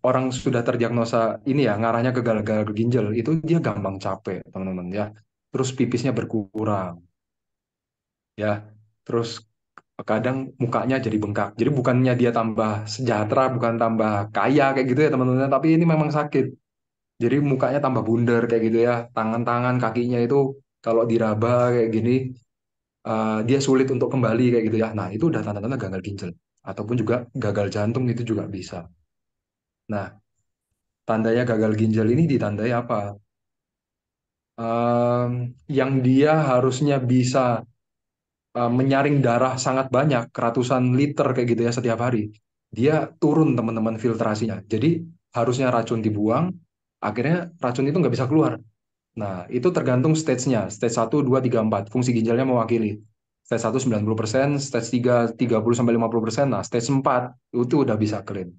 orang sudah terdiagnosa ini ya ngarahnya ke gagal ginjal itu dia gampang capek, teman-teman ya. Terus pipisnya berkurang, ya. Terus kadang mukanya jadi bengkak. Jadi bukannya dia tambah sejahtera, bukan tambah kaya kayak gitu ya teman-teman, tapi ini memang sakit. Jadi mukanya tambah bundar kayak gitu ya. Tangan-tangan, kakinya itu kalau diraba kayak gini, dia sulit untuk kembali kayak gitu ya. Nah, itu udah tanda-tanda gagal ginjal. Ataupun juga gagal jantung itu juga bisa. Nah, tandanya gagal ginjal ini ditandai apa? Yang dia harusnya bisa menyaring darah sangat banyak, ratusan liter kayak gitu ya setiap hari. Dia turun teman-teman filtrasinya. Jadi harusnya racun dibuang, akhirnya racun itu nggak bisa keluar. Nah, itu tergantung stage-nya. Stage 1, 2, 3, 4. Fungsi ginjalnya mewakili. Stage 1 90%, stage 3 30-50%. Nah, stage 4 itu udah bisa clean.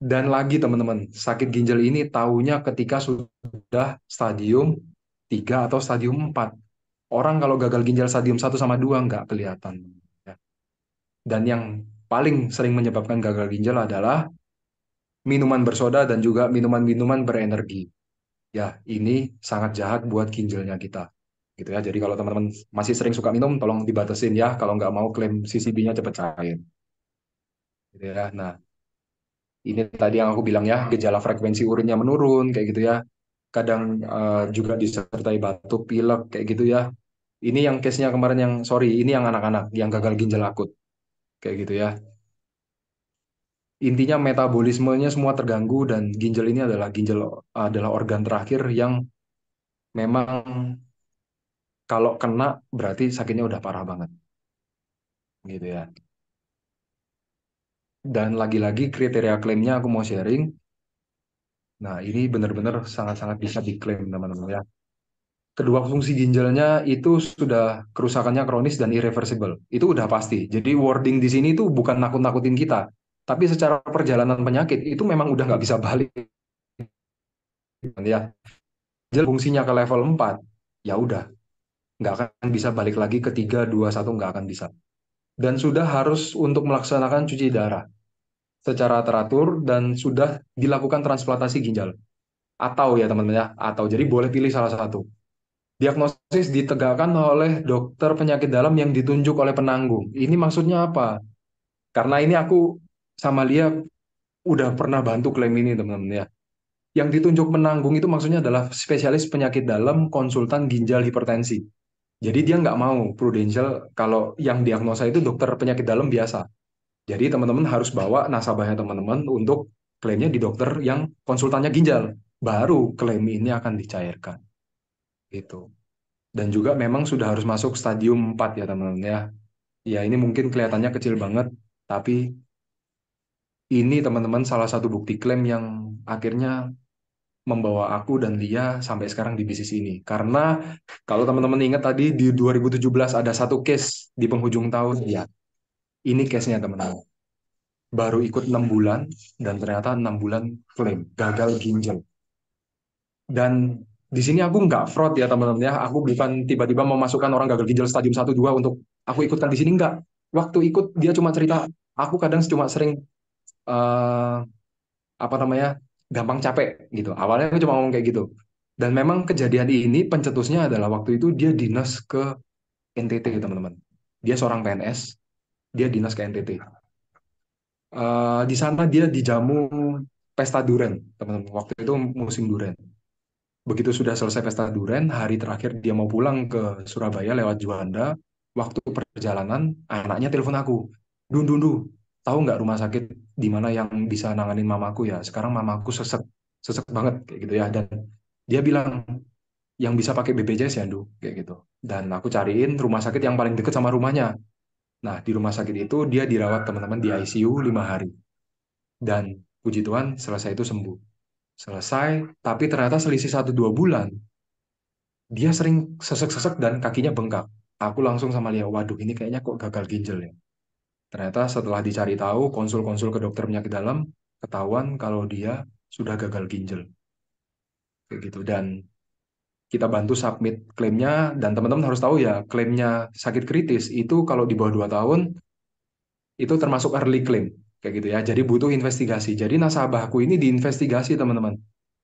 Dan lagi teman-teman, sakit ginjal ini taunya ketika sudah stadium 3 atau stadium 4. Orang kalau gagal ginjal stadium 1 sama 2 nggak kelihatan. Ya. Dan yang paling sering menyebabkan gagal ginjal adalah minuman bersoda dan juga minuman-minuman berenergi. Ya, ini sangat jahat buat ginjalnya kita. Gitu ya. Jadi kalau teman-teman masih sering suka minum, tolong dibatasin ya. Kalau nggak mau klaim CCB-nya cepet cair. Gitu ya. Nah, ini tadi yang aku bilang ya, gejala frekuensi urinnya menurun, kayak gitu ya. Kadang juga disertai batuk, pilek, kayak gitu ya. Ini yang case-nya kemarin yang, sorry, ini yang anak-anak, yang gagal ginjal akut, kayak gitu ya. Intinya metabolismenya semua terganggu dan ginjal ini adalah organ terakhir yang memang kalau kena berarti sakitnya udah parah banget, gitu ya. Dan lagi-lagi kriteria klaimnya aku mau sharing. Nah, ini benar-benar sangat-sangat bisa diklaim teman-teman ya. Kedua fungsi ginjalnya itu sudah kerusakannya kronis dan irreversible. Itu udah pasti. Jadi wording di sini itu bukan nakut-nakutin kita. Tapi secara perjalanan penyakit itu memang udah nggak bisa balik ya. Ginjal fungsinya ke level 4, ya udah nggak akan bisa balik lagi ke 3, 2, 1, nggak akan bisa. Dan sudah harus untuk melaksanakan cuci darah secara teratur dan sudah dilakukan transplantasi ginjal. atau ya teman-teman ya, atau jadi boleh pilih salah satu. Diagnosis ditegakkan oleh dokter penyakit dalam yang ditunjuk oleh penanggung. Ini maksudnya apa? Karena ini aku sama Lia udah pernah bantu klaim ini teman-teman ya. Yang ditunjuk penanggung itu maksudnya adalah spesialis penyakit dalam, konsultan ginjal hipertensi. Jadi dia nggak mau Prudential kalau yang diagnosa itu dokter penyakit dalam biasa. Jadi teman-teman harus bawa nasabahnya teman-teman untuk klaimnya di dokter yang konsultannya ginjal. Baru klaim ini akan dicairkan. Gitu. Dan juga memang sudah harus masuk stadium 4 ya teman-teman ya. Ya ini mungkin kelihatannya kecil banget, tapi ini teman-teman salah satu bukti klaim yang akhirnya membawa aku dan Lia sampai sekarang di bisnis ini. Karena kalau teman-teman ingat tadi di 2017 ada satu case di penghujung tahun, ya ini case-nya teman-teman. Baru ikut 6 bulan dan ternyata 6 bulan klaim, gagal ginjal. Dan di sini aku nggak fraud ya teman-teman ya. Aku bukan tiba-tiba memasukkan orang gagal ginjal stadium 1 2 untuk aku ikutkan di sini, nggak. Waktu ikut dia cuma cerita, aku kadang cuma sering eh, apa namanya gampang capek gitu. Awalnya aku cuma ngomong kayak gitu. Dan memang kejadian ini pencetusnya adalah waktu itu dia dinas ke NTT teman-teman. Dia seorang PNS, dia dinas ke NTT. Di sana dia dijamu pesta duren teman-teman. Waktu itu musim duren. Begitu sudah selesai pesta duren, hari terakhir dia mau pulang ke Surabaya lewat Juanda. Waktu perjalanan, anaknya telepon aku. Dun, dun, dun, tahu nggak rumah sakit di mana yang bisa nanganin mamaku ya? Sekarang mamaku sesek, sesek banget kayak gitu ya. Dan dia bilang yang bisa pakai BPJS ya, Du, kayak gitu. Dan aku cariin rumah sakit yang paling dekat sama rumahnya. Nah, di rumah sakit itu dia dirawat teman-teman di ICU 5 hari. Dan puji Tuhan selesai itu sembuh. Selesai, tapi ternyata selisih 1 2 bulan dia sering sesek-sesek dan kakinya bengkak. Aku langsung sama dia, waduh ini kayaknya kok gagal ginjal ya. Ternyata setelah dicari tahu, konsul-konsul ke dokter penyakit dalam, ketahuan kalau dia sudah gagal ginjal. Kayak gitu. Dan kita bantu submit klaimnya, dan teman-teman harus tahu ya, klaimnya sakit kritis itu kalau di bawah 2 tahun, itu termasuk early claim. Kayak gitu ya. Jadi butuh investigasi. Jadi nasabahku ini diinvestigasi teman-teman.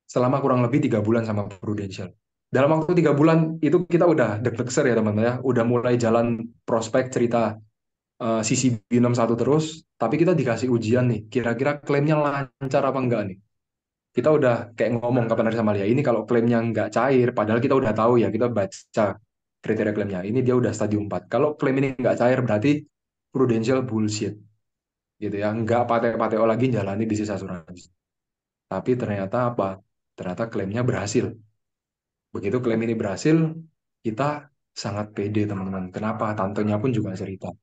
Selama kurang lebih 3 bulan sama Prudential. Dalam waktu 3 bulan itu kita udah deg-degser ya teman-teman ya, udah mulai jalan prospek cerita sisi binom satu terus, tapi kita dikasih ujian nih, kira-kira klaimnya lancar apa enggak nih? Kita udah kayak ngomong kapan hari sama Lia, ini kalau klaimnya nggak cair, padahal kita udah tahu ya, kita baca kriteria klaimnya, ini dia udah stadium 4. Kalau klaim ini nggak cair berarti Prudential bullshit, gitu ya, nggak pateo lagi jalani bisnis asuransi. Tapi ternyata apa? Ternyata klaimnya berhasil. Begitu klaim ini berhasil, kita sangat pede teman-teman. Kenapa? Tantenya pun juga cerita.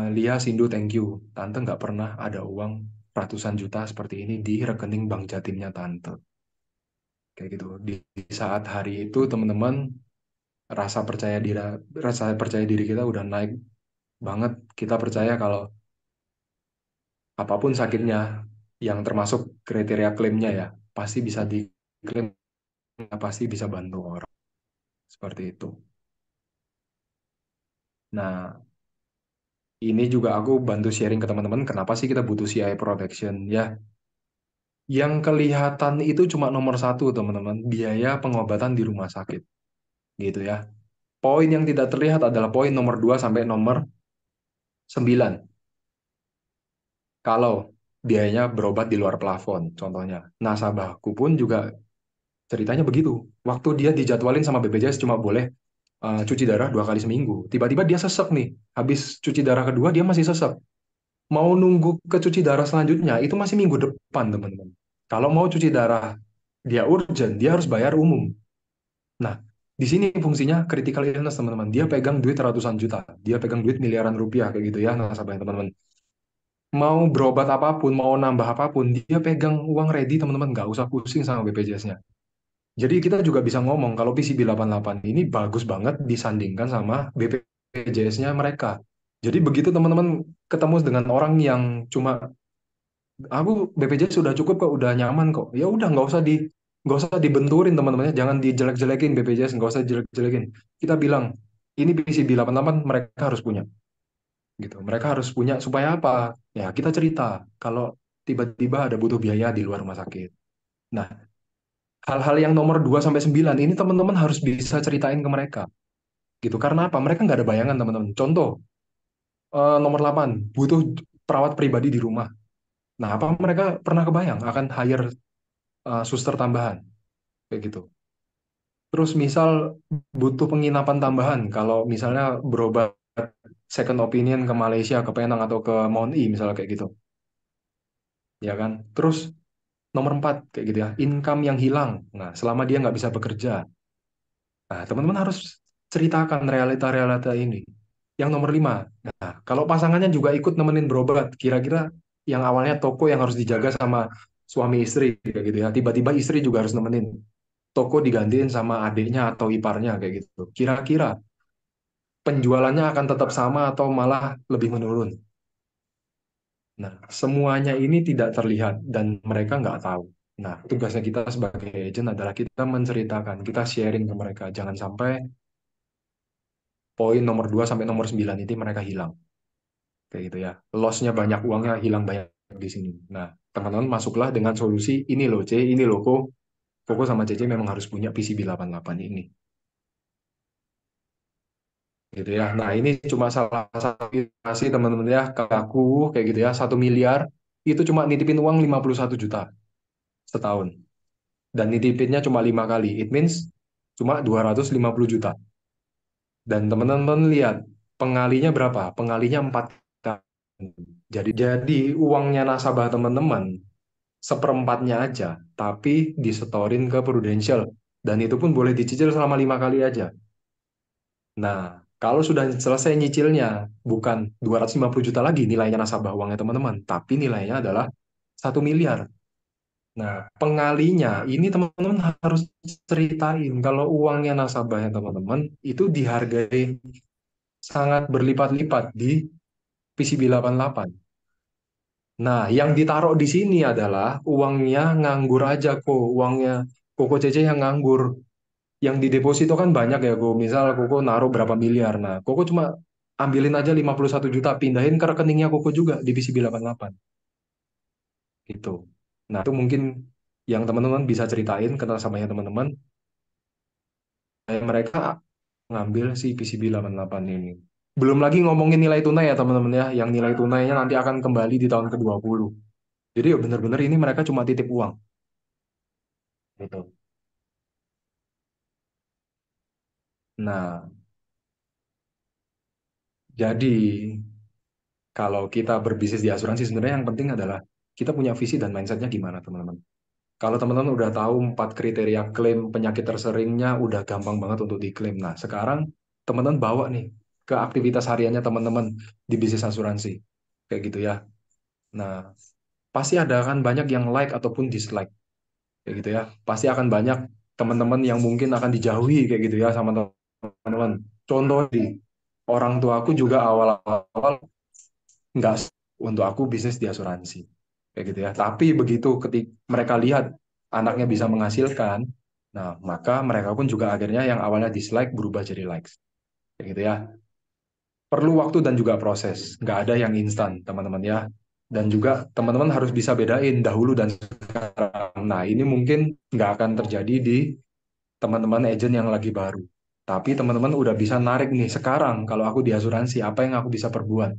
Lia, Sindu, thank you. Tante nggak pernah ada uang ratusan juta seperti ini di rekening bank Jatimnya Tante. Kayak gitu. Di saat hari itu teman-teman rasa percaya diri kita udah naik banget. Kita percaya kalau apapun sakitnya yang termasuk kriteria klaimnya ya pasti bisa diklaim, pasti bisa bantu orang seperti itu. Nah, ini juga aku bantu sharing ke teman-teman kenapa sih kita butuh CI protection ya. Yang kelihatan itu cuma nomor satu teman-teman, biaya pengobatan di rumah sakit gitu ya. Poin yang tidak terlihat adalah poin nomor 2 sampai nomor 9. Kalau biayanya berobat di luar plafon contohnya. Nasabahku pun juga ceritanya begitu. Waktu dia dijadwalin sama BPJS cuma boleh cuci darah 2 kali seminggu. Tiba-tiba dia sesek nih. Habis cuci darah kedua dia masih sesek. Mau nunggu ke cuci darah selanjutnya itu masih minggu depan teman-teman. Kalau mau cuci darah dia urgent, dia harus bayar umum. Nah, di sini fungsinya critical illness teman-teman. Dia pegang duit ratusan juta, dia pegang duit miliaran rupiah kayak gitu ya nasabahnya teman-teman. Mau berobat apapun, mau nambah apapun, dia pegang uang ready teman-teman, nggak usah pusing sama BPJS-nya. Jadi kita juga bisa ngomong kalau PCB 88 ini bagus banget disandingkan sama BPJS-nya mereka. Jadi begitu teman-teman ketemu dengan orang yang cuma aku BPJS sudah cukup kok, udah nyaman kok. Ya udah nggak usah dibenturin teman-temannya, jangan dijelek-jelekin BPJS, nggak usah dijelek-jelekin. Kita bilang ini PCB 88 mereka harus punya gitu. Mereka harus punya supaya apa? Ya kita cerita kalau tiba-tiba ada butuh biaya di luar rumah sakit. Nah, hal-hal yang nomor 2 sampai 9 ini teman-teman harus bisa ceritain ke mereka. Gitu. Karena apa? Mereka nggak ada bayangan, teman-teman. Contoh, nomor 8 butuh perawat pribadi di rumah. Nah, apa mereka pernah kebayang akan hire suster tambahan kayak gitu. Terus misal butuh penginapan tambahan kalau misalnya berobat second opinion ke Malaysia, ke Penang atau ke Mount E misalnya kayak gitu. Ya kan? Terus nomor 4 kayak gitu ya, income yang hilang. Nah, selama dia nggak bisa bekerja. Nah, teman-teman harus ceritakan realita-realita ini. Yang nomor 5, nah, kalau pasangannya juga ikut nemenin berobat, kira-kira yang awalnya toko yang harus dijaga sama suami istri kayak gitu ya, tiba-tiba istri juga harus nemenin. Toko digantiin sama adiknya atau iparnya kayak gitu. Kira-kira penjualannya akan tetap sama atau malah lebih menurun. Nah, semuanya ini tidak terlihat dan mereka nggak tahu. Nah, tugasnya kita sebagai agent adalah kita menceritakan, kita sharing ke mereka. Jangan sampai poin nomor 2 sampai nomor 9 ini mereka hilang. Kayak gitu ya. Loss-nya banyak, uangnya hilang banyak di sini. Nah, teman-teman masuklah dengan solusi ini loh C, ini loh Koko sama CC memang harus punya PCB 88 ini. Gitu ya. Nah, ini cuma salah satu ilustrasi teman-teman ya ke aku kayak gitu ya. 1 miliar itu cuma nitipin uang 51 juta setahun. Dan nitipinnya cuma 5 kali. It means cuma 250 juta. Dan teman-teman lihat pengalinya berapa? Pengalinya 4 kali. Jadi uangnya nasabah teman-teman seperempatnya aja, tapi disetorin ke Prudential. Dan itu pun boleh dicicil selama 5 kali aja. Nah, kalau sudah selesai nyicilnya, bukan 250 juta lagi nilainya nasabah uangnya teman-teman, tapi nilainya adalah 1 miliar. Nah, pengalinya ini teman-teman harus ceritain kalau uangnya nasabahnya teman-teman itu dihargai sangat berlipat-lipat di PCB 88. Nah, yang ditaruh di sini adalah uangnya nganggur aja kok, uangnya Koko Cece yang nganggur. Yang di deposito kan banyak ya, Kok. Misal Koko naruh berapa miliar. Nah, Koko cuma ambilin aja 51 juta, pindahin ke rekeningnya Koko juga di PCB 88. Gitu. Nah, itu mungkin yang teman-teman bisa ceritain ke nasabahnya teman-teman. Mereka ngambil si PCB 88 ini. Belum lagi ngomongin nilai tunai ya teman-teman ya, yang nilai tunainya nanti akan kembali di tahun ke-20. Jadi ya benar-benar ini mereka cuma titip uang. Gitu. Nah, jadi kalau kita berbisnis di asuransi sebenarnya yang penting adalah kita punya visi dan mindsetnya gimana teman-teman. Kalau teman-teman udah tahu 4 kriteria klaim penyakit terseringnya udah gampang banget untuk diklaim. Nah, sekarang teman-teman bawa nih ke aktivitas hariannya teman-teman di bisnis asuransi. Kayak gitu ya. Nah, pasti ada kan banyak yang like ataupun dislike. Kayak gitu ya. Pasti akan banyak teman-teman yang mungkin akan dijauhi kayak gitu ya sama teman-teman. Contoh di orang tua aku juga awal-awal nggak untuk aku bisnis di asuransi kayak gitu ya. Tapi begitu ketika mereka lihat anaknya bisa menghasilkan, nah maka mereka pun juga akhirnya yang awalnya dislike berubah jadi likes kayak gitu ya. Perlu waktu dan juga proses, nggak ada yang instan teman-teman ya. Dan juga teman-teman harus bisa bedain dahulu dan sekarang. Nah ini mungkin nggak akan terjadi di teman-teman agent yang lagi baru. Tapi teman-teman udah bisa narik nih sekarang kalau aku di asuransi apa yang aku bisa perbuat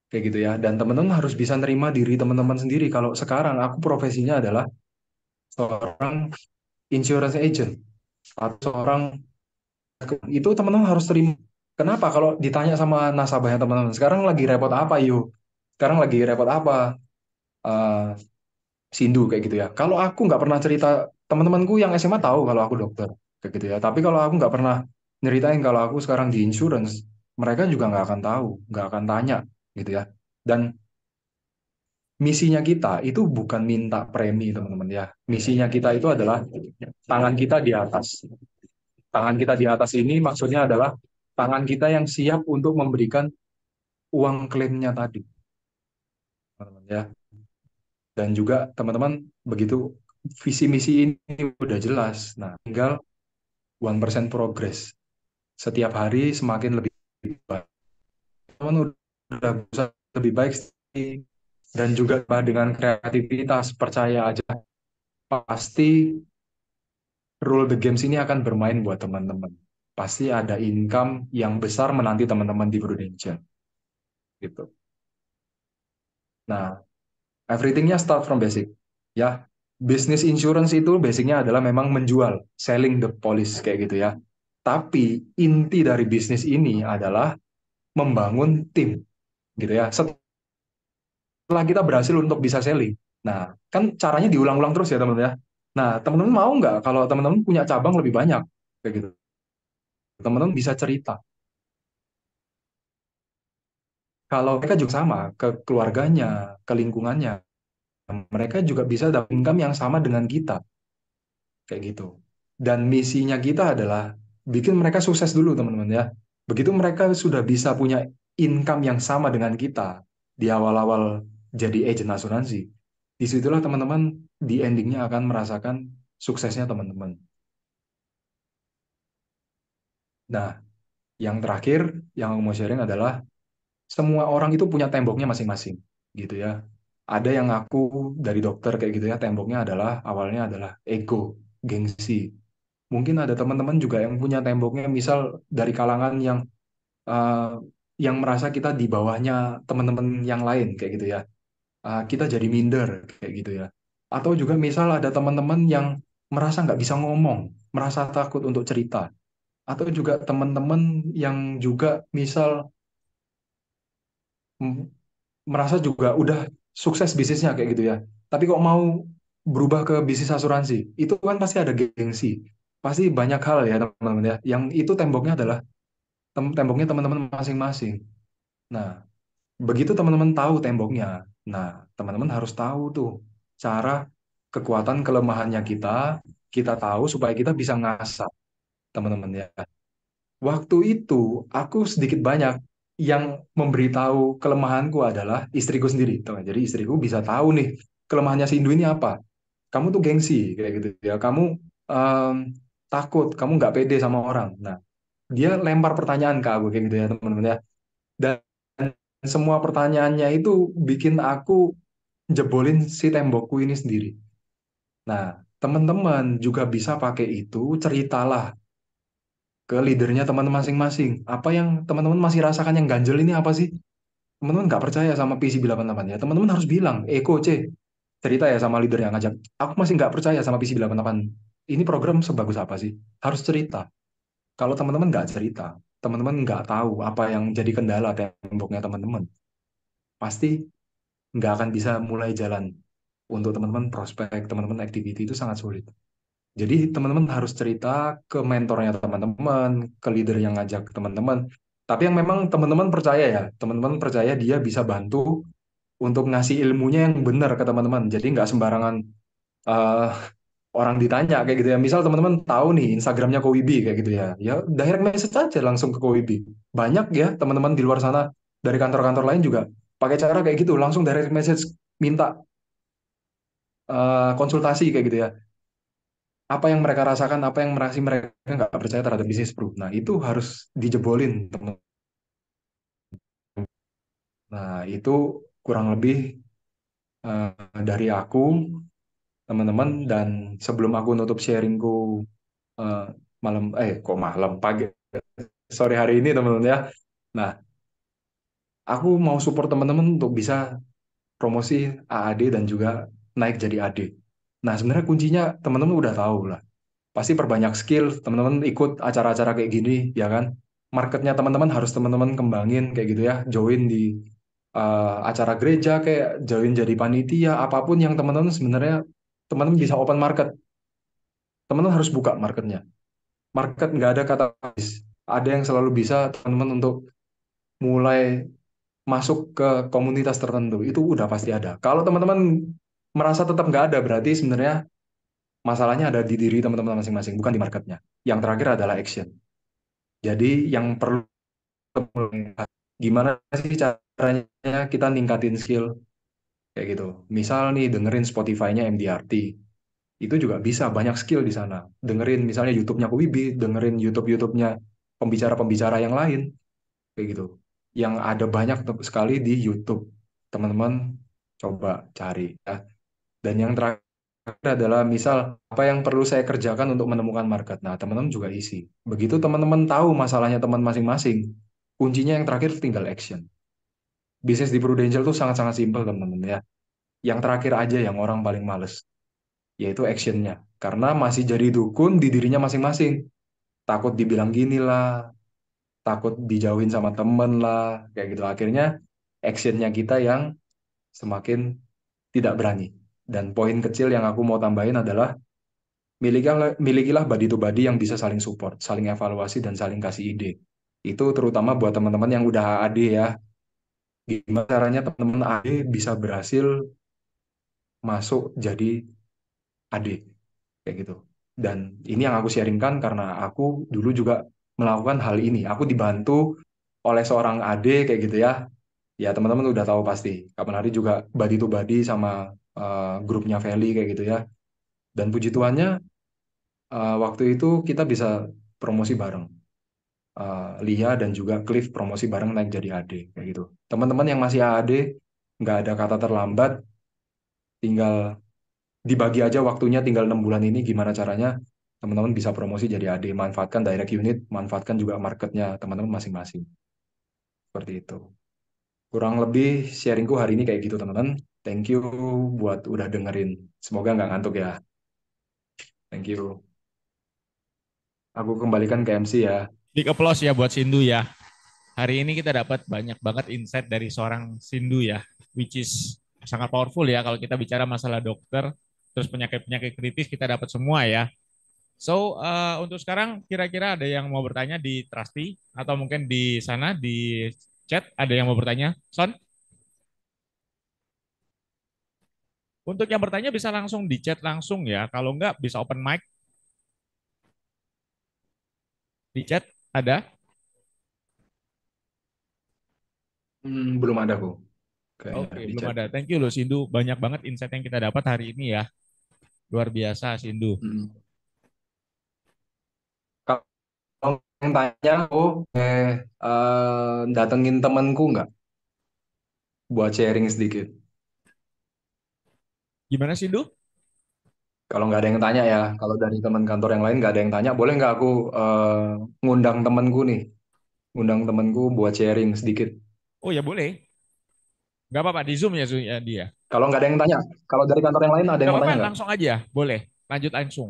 kayak gitu ya. Dan teman-teman harus bisa nerima diri teman-teman sendiri kalau sekarang aku profesinya adalah seorang insurance agent atau seorang itu teman-teman harus terima. Kenapa? Kalau ditanya sama nasabahnya teman-teman, sekarang lagi repot apa yuk? Sekarang lagi repot apa? Eh, Sindu kayak gitu ya. Kalau aku nggak pernah cerita, teman-temanku yang SMA tahu kalau aku dokter kayak gitu ya. Tapi kalau aku nggak pernah nyeritain kalau aku sekarang di insurance, mereka juga nggak akan tahu, nggak akan tanya gitu ya. Dan misinya kita itu bukan minta premi, teman-teman ya. Misinya kita itu adalah tangan kita di atas. Tangan kita di atas ini maksudnya adalah tangan kita yang siap untuk memberikan uang klaimnya tadi, teman-teman ya. Dan juga teman-teman begitu visi misi ini udah jelas. Nah, tinggal 1% progress. Setiap hari semakin lebih baik. Teman udah bisa lebih baik sih. Dan juga dengan kreativitas, percaya aja pasti rule the games ini akan bermain buat teman-teman. Pasti ada income yang besar menanti teman-teman di Prudential gitu. Nah, everythingnya start from basic. Ya, bisnis insurance itu basicnya adalah memang menjual, selling the policy kayak gitu ya. Tapi inti dari bisnis ini adalah membangun tim gitu ya. Setelah kita berhasil untuk bisa selling, nah kan caranya diulang-ulang terus ya teman-teman ya. Nah, teman-teman mau nggak kalau teman-teman punya cabang lebih banyak kayak gitu? Teman-teman bisa cerita. Kalau mereka juga sama ke keluarganya, ke lingkungannya, mereka juga bisa dapat income yang sama dengan kita kayak gitu. Dan misinya kita adalah bikin mereka sukses dulu teman-teman ya. Begitu mereka sudah bisa punya income yang sama dengan kita di awal-awal jadi agent asuransi, disitulah teman-teman di endingnya akan merasakan suksesnya teman-teman. Nah, yang terakhir yang aku mau sharing adalah semua orang itu punya temboknya masing-masing gitu ya. Ada yang ngaku dari dokter kayak gitu ya, temboknya adalah awalnya adalah ego, gengsi. Mungkin ada teman-teman juga yang punya temboknya misal dari kalangan uh, yang merasa kita di bawahnya teman-teman yang lain kayak gitu ya. Kita jadi minder kayak gitu ya. Atau juga misal ada teman-teman yang merasa nggak bisa ngomong, merasa takut untuk cerita. Atau juga teman-teman yang juga misal mm, merasa juga udah sukses bisnisnya kayak gitu ya. Tapi kok mau berubah ke bisnis asuransi? Itu kan pasti ada gengsi. Pasti banyak hal ya teman-teman ya. Yang itu temboknya adalah temboknya teman-teman masing-masing. Nah, begitu teman-teman tahu temboknya, nah teman-teman harus tahu tuh cara kekuatan kelemahannya kita tahu supaya kita bisa ngasah teman-teman ya. Waktu itu aku sedikit banyak yang memberitahu kelemahanku adalah istriku sendiri. Tuh, jadi istriku bisa tahu nih kelemahannya si Indu ini apa. Kamu tuh gengsi kayak gitu ya. Kamu em, takut, kamu nggak pede sama orang. Nah, dia lempar pertanyaan ke aku kayak gitu ya teman-teman ya. Dan semua pertanyaannya itu bikin aku jebolin si tembokku ini sendiri. Nah, teman-teman juga bisa pakai itu, ceritalah ke leadernya teman-teman masing-masing. Apa yang teman-teman masih rasakan yang ganjel ini apa sih? Teman-teman nggak percaya sama PCB 88 ya. Teman-teman harus bilang, Coach, cerita ya sama leader yang ngajak. Aku masih nggak percaya sama PCB 88. Ini program sebagus apa sih? Harus cerita. Kalau teman-teman nggak cerita, teman-teman nggak tahu apa yang jadi kendala temboknya teman-teman, pasti nggak akan bisa mulai jalan untuk teman-teman prospek, teman-teman activity itu sangat sulit. Jadi teman-teman harus cerita ke mentornya teman-teman, ke leader yang ngajak teman-teman. Tapi yang memang teman-teman percaya ya, teman-teman percaya dia bisa bantu untuk ngasih ilmunya yang benar ke teman-teman. Jadi nggak sembarangan eh, orang ditanya kayak gitu ya. Misal teman-teman tahu nih Instagramnya Kowibi kayak gitu ya, ya direct message aja langsung ke Kowibi. Banyak ya teman-teman di luar sana dari kantor-kantor lain juga pakai cara kayak gitu, langsung direct message minta konsultasi kayak gitu ya. Apa yang mereka rasakan, apa yang mereka nggak percaya terhadap bisnis bro. Nah itu harus dijebolin teman. Nah itu kurang lebih eh, dari aku teman-teman dan sebelum aku nutup sharingku eh, malam kok malam pagi sore hari ini teman-teman ya. Nah aku mau support teman-teman untuk bisa promosi AAD dan juga naik jadi AD. Nah sebenarnya kuncinya teman-teman udah tahu lah. Pasti perbanyak skill, teman-teman ikut acara-acara kayak gini, ya kan? Marketnya teman-teman harus teman-teman kembangin kayak gitu ya, join di acara gereja, kayak join jadi panitia, apapun yang teman-teman sebenarnya teman-teman bisa open market, teman-teman harus buka marketnya. Market nggak ada kata habis, ada yang selalu bisa teman-teman untuk mulai masuk ke komunitas tertentu, itu udah pasti ada. Kalau teman-teman merasa tetap nggak ada, berarti sebenarnya masalahnya ada di diri teman-teman masing-masing, bukan di marketnya. Yang terakhir adalah action. Jadi yang perlu gimana sih caranya kita ningkatin skill kayak gitu. Misal nih dengerin Spotify-nya MDRT. Itu juga bisa banyak skill di sana. Dengerin misalnya YouTube-nya Kuwibi, dengerin YouTube-nya pembicara-pembicara yang lain kayak gitu. Yang ada banyak sekali di YouTube. Teman-teman coba cari ya. Dan yang terakhir adalah misal apa yang perlu saya kerjakan untuk menemukan market. Nah, teman-teman juga isi. Begitu teman-teman tahu masalahnya teman masing-masing, kuncinya yang terakhir tinggal action. Bisnis di Prudential tuh sangat-sangat simpel, teman-teman ya. Yang terakhir aja yang orang paling males, yaitu actionnya. Karena masih jadi dukun di dirinya masing-masing. Takut dibilang gini lah, takut dijauhin sama temen lah, kayak gitu. Akhirnya actionnya kita yang semakin tidak berani. Dan poin kecil yang aku mau tambahin adalah milikilah body to body yang bisa saling support, saling evaluasi, dan saling kasih ide. Itu terutama buat teman-teman yang udah AD ya. Gimana caranya teman-teman AD bisa berhasil masuk jadi AD, kayak gitu. Dan ini yang aku sharingkan karena aku dulu juga melakukan hal ini. Aku dibantu oleh seorang AD kayak gitu ya. Ya teman-teman udah tahu pasti. Kapan hari juga body to body sama grupnya Feli kayak gitu ya. Dan puji Tuhannya waktu itu kita bisa promosi bareng. Lia dan juga Cliff promosi bareng naik jadi AD kayak gitu. Teman-teman yang masih AD nggak ada kata terlambat, tinggal dibagi aja waktunya, tinggal 6 bulan ini gimana caranya teman-teman bisa promosi jadi AD, manfaatkan direct unit, manfaatkan juga marketnya teman-teman masing-masing. Seperti itu. Kurang lebih sharingku hari ini kayak gitu teman-teman. Thank you buat udah dengerin. Semoga nggak ngantuk ya. Thank you. Aku kembalikan ke MC ya. Big applause ya buat Sindu ya. Hari ini kita dapat banyak banget insight dari seorang Sindu ya, which is sangat powerful ya kalau kita bicara masalah dokter, terus penyakit-penyakit kritis kita dapat semua ya. So, untuk sekarang kira-kira ada yang mau bertanya di Trusty atau mungkin di sana di chat ada yang mau bertanya? Son, untuk yang bertanya bisa langsung di chat langsung ya. Kalau enggak bisa open mic di chat ada. Belum ada kok. Kayaknya Oke, di belum chat. ada. Thank you loh Sindu. Banyak banget insight yang kita dapat hari ini ya. Luar biasa Sindu. Hmm. Kalau yang tanya, aku datengin temanku nggak buat sharing sedikit. Gimana Sindu? Kalau nggak ada yang tanya ya, kalau dari teman kantor yang lain nggak ada yang tanya, boleh nggak aku ngundang temanku nih, ngundang temanku buat sharing sedikit. Oh ya boleh. Gak apa-apa di Zoom ya, ya dia. Kalau nggak ada yang tanya, kalau dari kantor yang lain ada Gak yang mau apa-apa tanya nggak? langsung aja. Boleh. Lanjut langsung.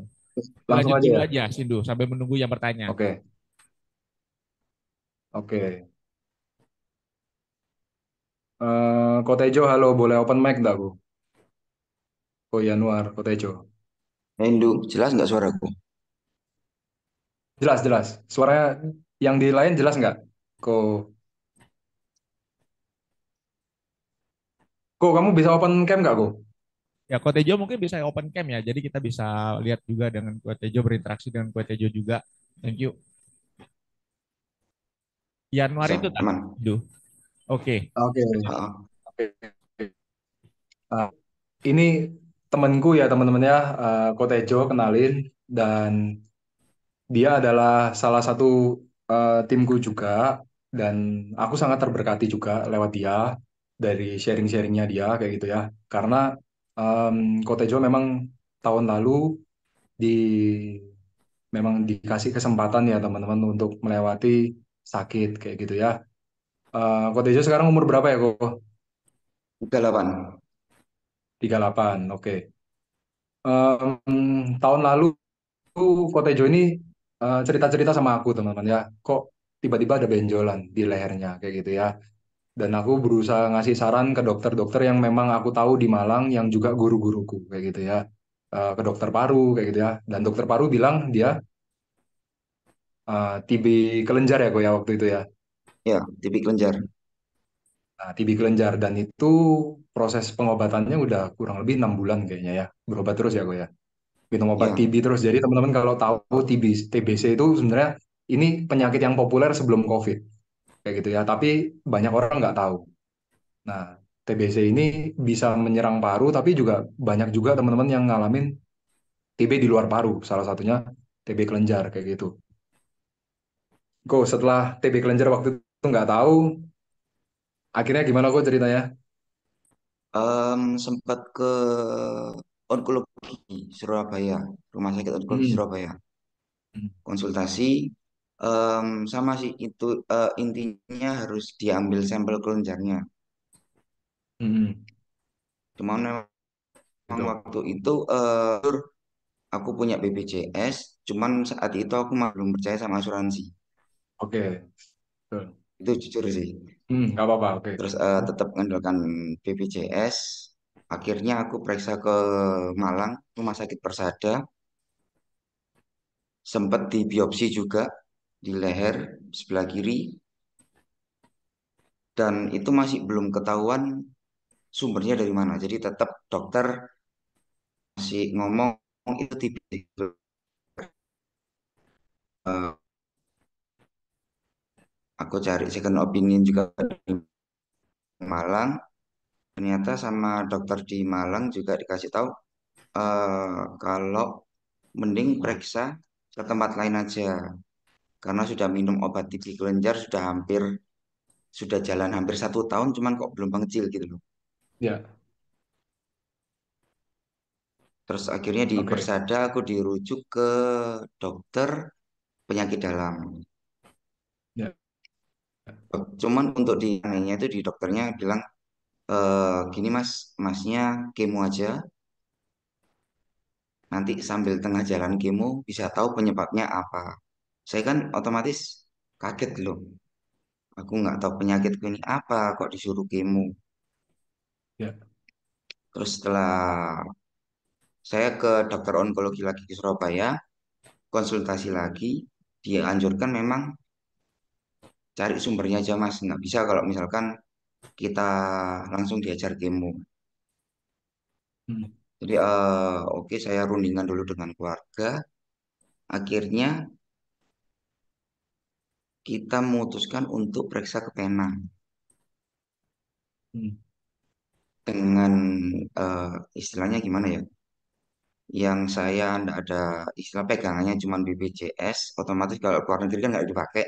Langsung Dilanjut aja dulu ya. aja Sindu sampai menunggu yang bertanya. Oke, oke. Kotejo, halo, boleh open mic nggak aku? Oh Januar, Kotejo. Hindu, jelas nggak suaraku? Jelas, jelas. Suaranya yang di lain jelas nggak? Kok kamu bisa open cam nggak, kok? Ya Kotejo mungkin bisa open cam ya. Jadi kita bisa lihat juga dengan Kotejo berinteraksi dengan Kotejo juga. Thank you. Januari Bisa, itu tak? aman. Sindu. Oke. Oke. Ha, Oke. Nah, ini temanku ya teman-teman ya, Kotejo kenalin, dan dia adalah salah satu timku juga, dan aku sangat terberkati juga lewat dia dari sharing-sharingnya dia kayak gitu ya. Karena em, Kotejo memang tahun lalu di memang dikasih kesempatan ya teman-teman untuk melewati sakit kayak gitu ya. Kotejo sekarang umur berapa ya kok? 38. 38, oke. Tahun lalu Kotejo ini cerita-cerita sama aku teman-teman ya, kok tiba-tiba ada benjolan di lehernya kayak gitu ya. Dan aku berusaha ngasih saran ke dokter-dokter yang memang aku tahu di Malang yang juga guru-guruku kayak gitu ya. Ke dokter paru kayak gitu ya. Dan dokter paru bilang dia TB kelenjar ya kok ya waktu itu ya. Ya, tipik kelenjar. Nah, TB kelenjar dan itu proses pengobatannya udah kurang lebih 6 bulan kayaknya ya. Berobat terus ya kok ya. Minum obat Ya, TB terus. Jadi teman-teman kalau tahu TBC itu sebenarnya ini penyakit yang populer sebelum COVID kayak gitu ya. Tapi banyak orang nggak tahu. Nah, TBC ini bisa menyerang paru, tapi juga banyak juga teman-teman yang ngalamin TB di luar paru. Salah satunya TB kelenjar kayak gitu. Kok setelah TB kelenjar waktu itu nggak tahu, akhirnya gimana kok ceritanya? sempat ke onkologi Surabaya, Rumah Sakit Onkologi Hmm. Surabaya. Hmm. Konsultasi sama sih itu intinya harus diambil sampel kelenjarnya. Hmm. Cuman memang Gitu. waktu itu aku punya BPJS, cuman saat itu aku belum percaya sama asuransi. Oke. Betul. Itu jujur sih. Nggak apa-apa. Oke. Terus tetap mengandalkan BPJS. Akhirnya aku periksa ke Malang, Rumah Sakit Persada, sempat di biopsi juga di leher sebelah kiri, dan itu masih belum ketahuan sumbernya dari mana. Jadi tetap dokter masih ngomong itu TB. Eh, aku cari second opinion juga di Malang. Ternyata sama dokter di Malang juga dikasih tahu kalau mending periksa ke tempat lain aja karena sudah minum obat TB kelenjar sudah jalan hampir 1 tahun, cuman kok belum mengecil gitu loh. Ya. Terus akhirnya di Oke. Persada aku dirujuk ke dokter penyakit dalam. Ya. Cuman untuk di anehnya itu di dokternya bilang gini mas, masnya kemo aja. Nanti sambil tengah jalan kemo bisa tahu penyebabnya apa. Saya kan otomatis kaget loh. Aku nggak tahu penyakitku ini apa kok disuruh kemo. Ya. Terus setelah saya ke dokter onkologi lagi ke Surabaya, konsultasi lagi, dia anjurkan memang cari sumbernya aja mas. Nggak bisa kalau misalkan kita langsung diajar kemo. Hmm. Jadi oke saya rundingan dulu dengan keluarga. Akhirnya kita memutuskan untuk periksa ke Penang Hmm. dengan istilahnya gimana ya? Yang saya nggak ada istilah pegangannya cuma BPJS, otomatis kalau keluar negeri kan nggak dipakai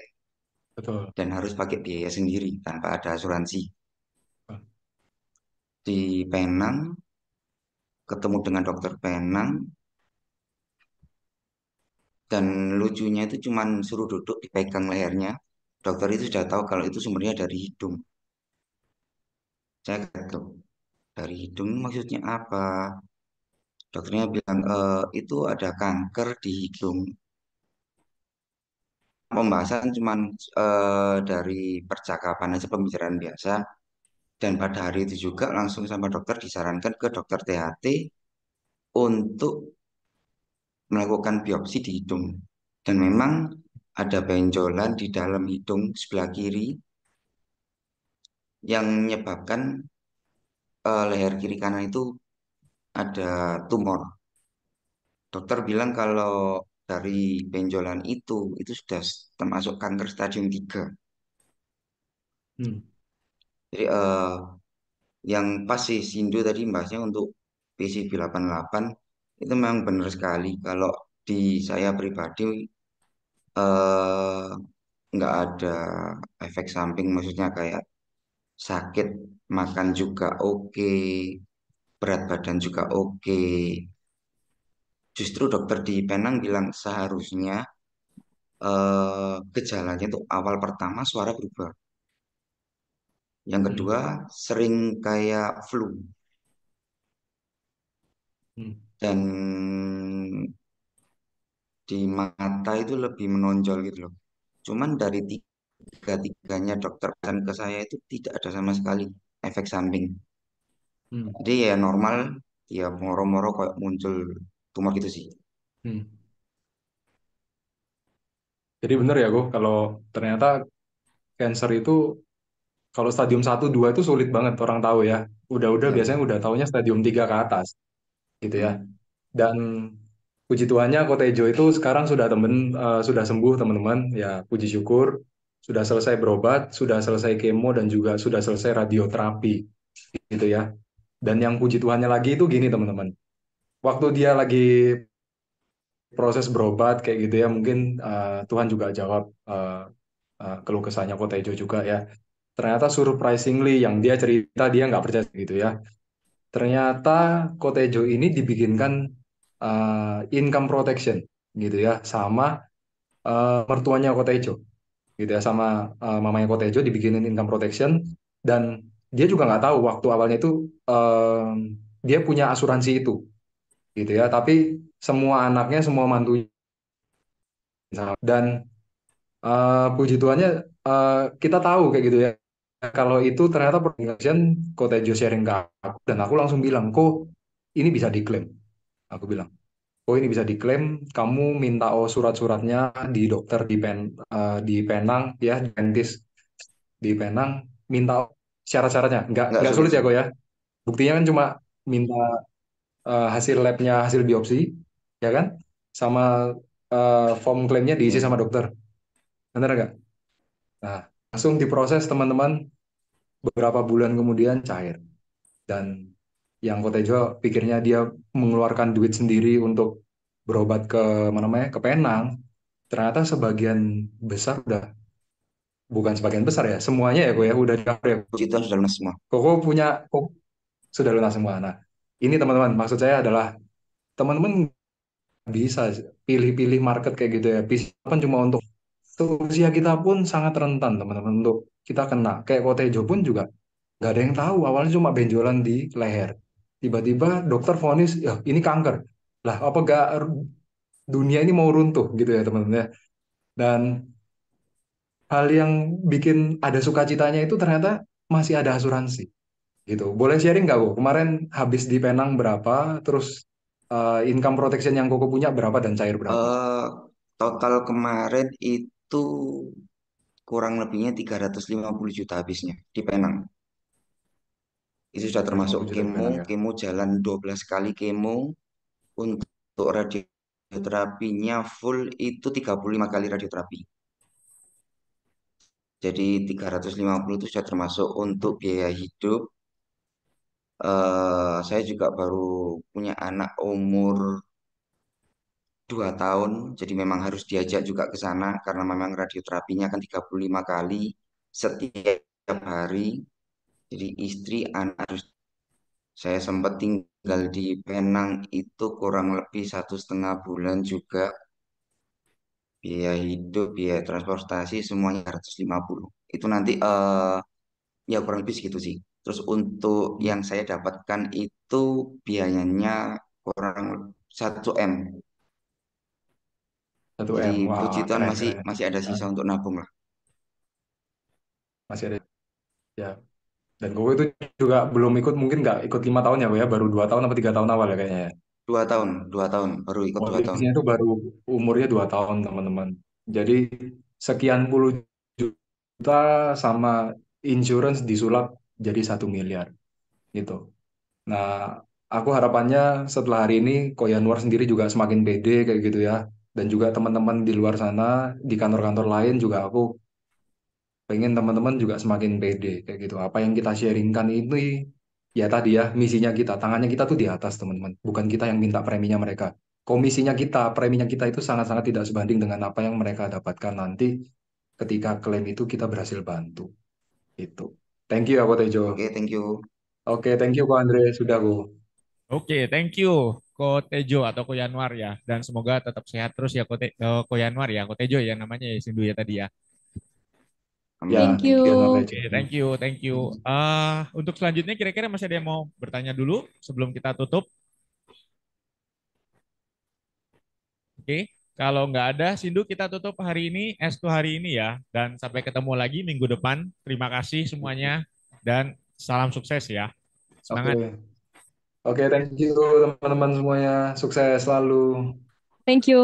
Betul. dan harus pakai biaya sendiri tanpa ada asuransi. Di Penang ketemu dengan dokter Penang dan lucunya itu cuman suruh duduk dipegang lehernya. Dokter itu sudah tahu kalau itu sumbernya dari hidung. Saya kata dari hidung ini maksudnya apa? Dokternya bilang itu ada kanker di hidung. Pembahasan cuman dari percakapan aja pembicaraan biasa. Dan pada hari itu juga langsung sama dokter disarankan ke dokter THT untuk melakukan biopsi di hidung. Dan memang ada benjolan di dalam hidung sebelah kiri yang menyebabkan leher kiri kanan itu ada tumor. Dokter bilang kalau dari benjolan itu sudah termasuk kanker stadium 3. Hmm. Jadi yang pas sih Sindu tadi bahasnya untuk PCB 88 itu memang benar sekali. Kalau di saya pribadi eh, nggak ada efek samping, maksudnya kayak sakit makan juga oke, berat badan juga oke. Justru dokter di Penang bilang seharusnya gejalanya itu awal pertama suara berubah. Yang Hmm. kedua sering kayak flu Hmm. dan di mata itu lebih menonjol gitu loh. Cuman dari tiga-tiganya dokter pesan ke saya itu tidak ada sama sekali efek samping. Hmm. Jadi ya normal, ya moro-moro kayak muncul tumor gitu sih. Hmm. Jadi bener ya, Go, kalau ternyata cancer itu kalau stadium 1 2 itu sulit banget orang tahu ya. Udah Ya. biasanya udah taunya stadium 3 ke atas gitu ya. Hmm. Dan puji Tuhannya Kotejo itu sekarang sudah sembuh teman-teman. Ya, puji syukur sudah selesai berobat, sudah selesai kemo dan juga sudah selesai radioterapi gitu ya. Dan yang puji Tuhannya lagi itu gini teman-teman. Waktu dia lagi proses berobat kayak gitu ya, mungkin Tuhan juga jawab keluh kesahnya Kotejo juga ya. Ternyata surprisingly yang dia cerita dia nggak percaya gitu ya. ternyata Kotejo ini dibikinkan income protection gitu ya sama mertuanya Kotejo gitu ya sama mamanya Kotejo dibikinin income protection dan dia juga nggak tahu waktu awalnya itu dia punya asuransi itu gitu ya tapi semua anaknya semua mantunya dan puji Tuhannya kita tahu kayak gitu ya kalau itu ternyata pergantian Kotejo sharing ke aku dan aku langsung bilang kok ini bisa diklaim aku bilang oh ini bisa diklaim kamu minta oh surat-suratnya di dokter di Penang ya di dentist di Penang minta syarat-syaratnya Nggak nggak sulit sulit ya sih. kok ya buktinya kan cuma minta hasil labnya hasil biopsi ya kan sama form klaimnya diisi Iya. sama dokter bener nggak nah langsung diproses teman-teman beberapa bulan kemudian cair dan yang Kotejo pikirnya dia mengeluarkan duit sendiri untuk berobat ke mana namanya ke Penang ternyata sebagian besar udah bukan sebagian besar ya semuanya ya kok ya udah di cover ya Puji Tuhan sudah lunas semua. Koko punya kok sudah lunas semua nah ini teman-teman maksud saya adalah teman-teman bisa pilih-pilih market kayak gitu ya kan cuma untuk usia kita pun sangat rentan teman-teman untuk kita kena kayak Kotejo pun juga nggak ada yang tahu awalnya cuma benjolan di leher tiba-tiba dokter vonis ya ini kanker lah apa gak dunia ini mau runtuh gitu ya teman-teman ya dan hal yang bikin ada sukacitanya itu ternyata masih ada asuransi gitu boleh sharing nggak Bu kemarin habis di Penang berapa terus income protection yang Koko punya berapa dan cair berapa eh Total kemarin itu kurang lebihnya 350 juta habisnya di Penang. Itu sudah termasuk 350 juta di kemo, Penang ya kemo jalan 12 kali kemo. Untuk radioterapinya full itu 35 kali radioterapi. Jadi 350 itu sudah termasuk untuk biaya hidup. Saya juga baru punya anak umur 2 tahun, jadi memang harus diajak juga ke sana karena memang radioterapinya kan 35 kali setiap hari. Jadi istri, anak harus saya sempat tinggal di Penang itu kurang lebih 1,5 bulan juga. Biaya hidup, biaya transportasi semuanya 150. Itu nanti ya kurang lebih segitu sih. Terus untuk yang saya dapatkan itu biayanya kurang 1 M. 1 M Jadi puji wah Tuhan keren masih keren masih ada Nah, sisa untuk nabung lah. masih ada ya dan Koko itu juga belum ikut mungkin nggak ikut 5 tahun ya Koko ya baru 2 tahun atau 3 tahun awal ya kayaknya ya 2 tahun, baru ikut 2 tahun. Kondisinya itu baru umurnya 2 tahun teman-teman. Jadi sekian puluh juta sama insurance disulap jadi 1 miliar gitu. Nah, aku harapannya setelah hari ini Ko Yanwar sendiri juga semakin pede kayak gitu ya. Dan juga teman-teman di luar sana di kantor-kantor lain juga aku pengen teman-teman juga semakin pede kayak gitu. Apa yang kita sharingkan ini ya tadi ya misinya kita, tangannya kita tuh di atas teman-teman. Bukan kita yang minta preminya mereka. Komisinya kita, preminya kita itu sangat-sangat tidak sebanding dengan apa yang mereka dapatkan nanti ketika klaim itu kita berhasil bantu. Itu. Thank you ya Ko Tejo. Oke, thank you. Oke, thank you Ko Andre. Sudah Ko. Oke, thank you Ko Tejo atau Ko Yanwar ya. Dan semoga tetap sehat terus ya Ko Yanwar ya. Ko Tejo ya namanya ya Sindu ya tadi ya. Amin, Ya, Thank thank you. Yanwar you. Tejo. Oke, thank you, thank you. Untuk selanjutnya kira-kira masih ada yang mau bertanya dulu sebelum kita tutup? Oke, kalau nggak ada, Sindu kita tutup hari ini, S2 hari ini ya. Dan sampai ketemu lagi minggu depan. Terima kasih semuanya dan salam sukses ya. Semangat. Oke. Oke, thank you teman-teman semuanya. Sukses selalu. Thank you.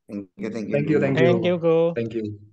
Thank you, thank you. Thank you, thank Thank you, you. Go. Thank you.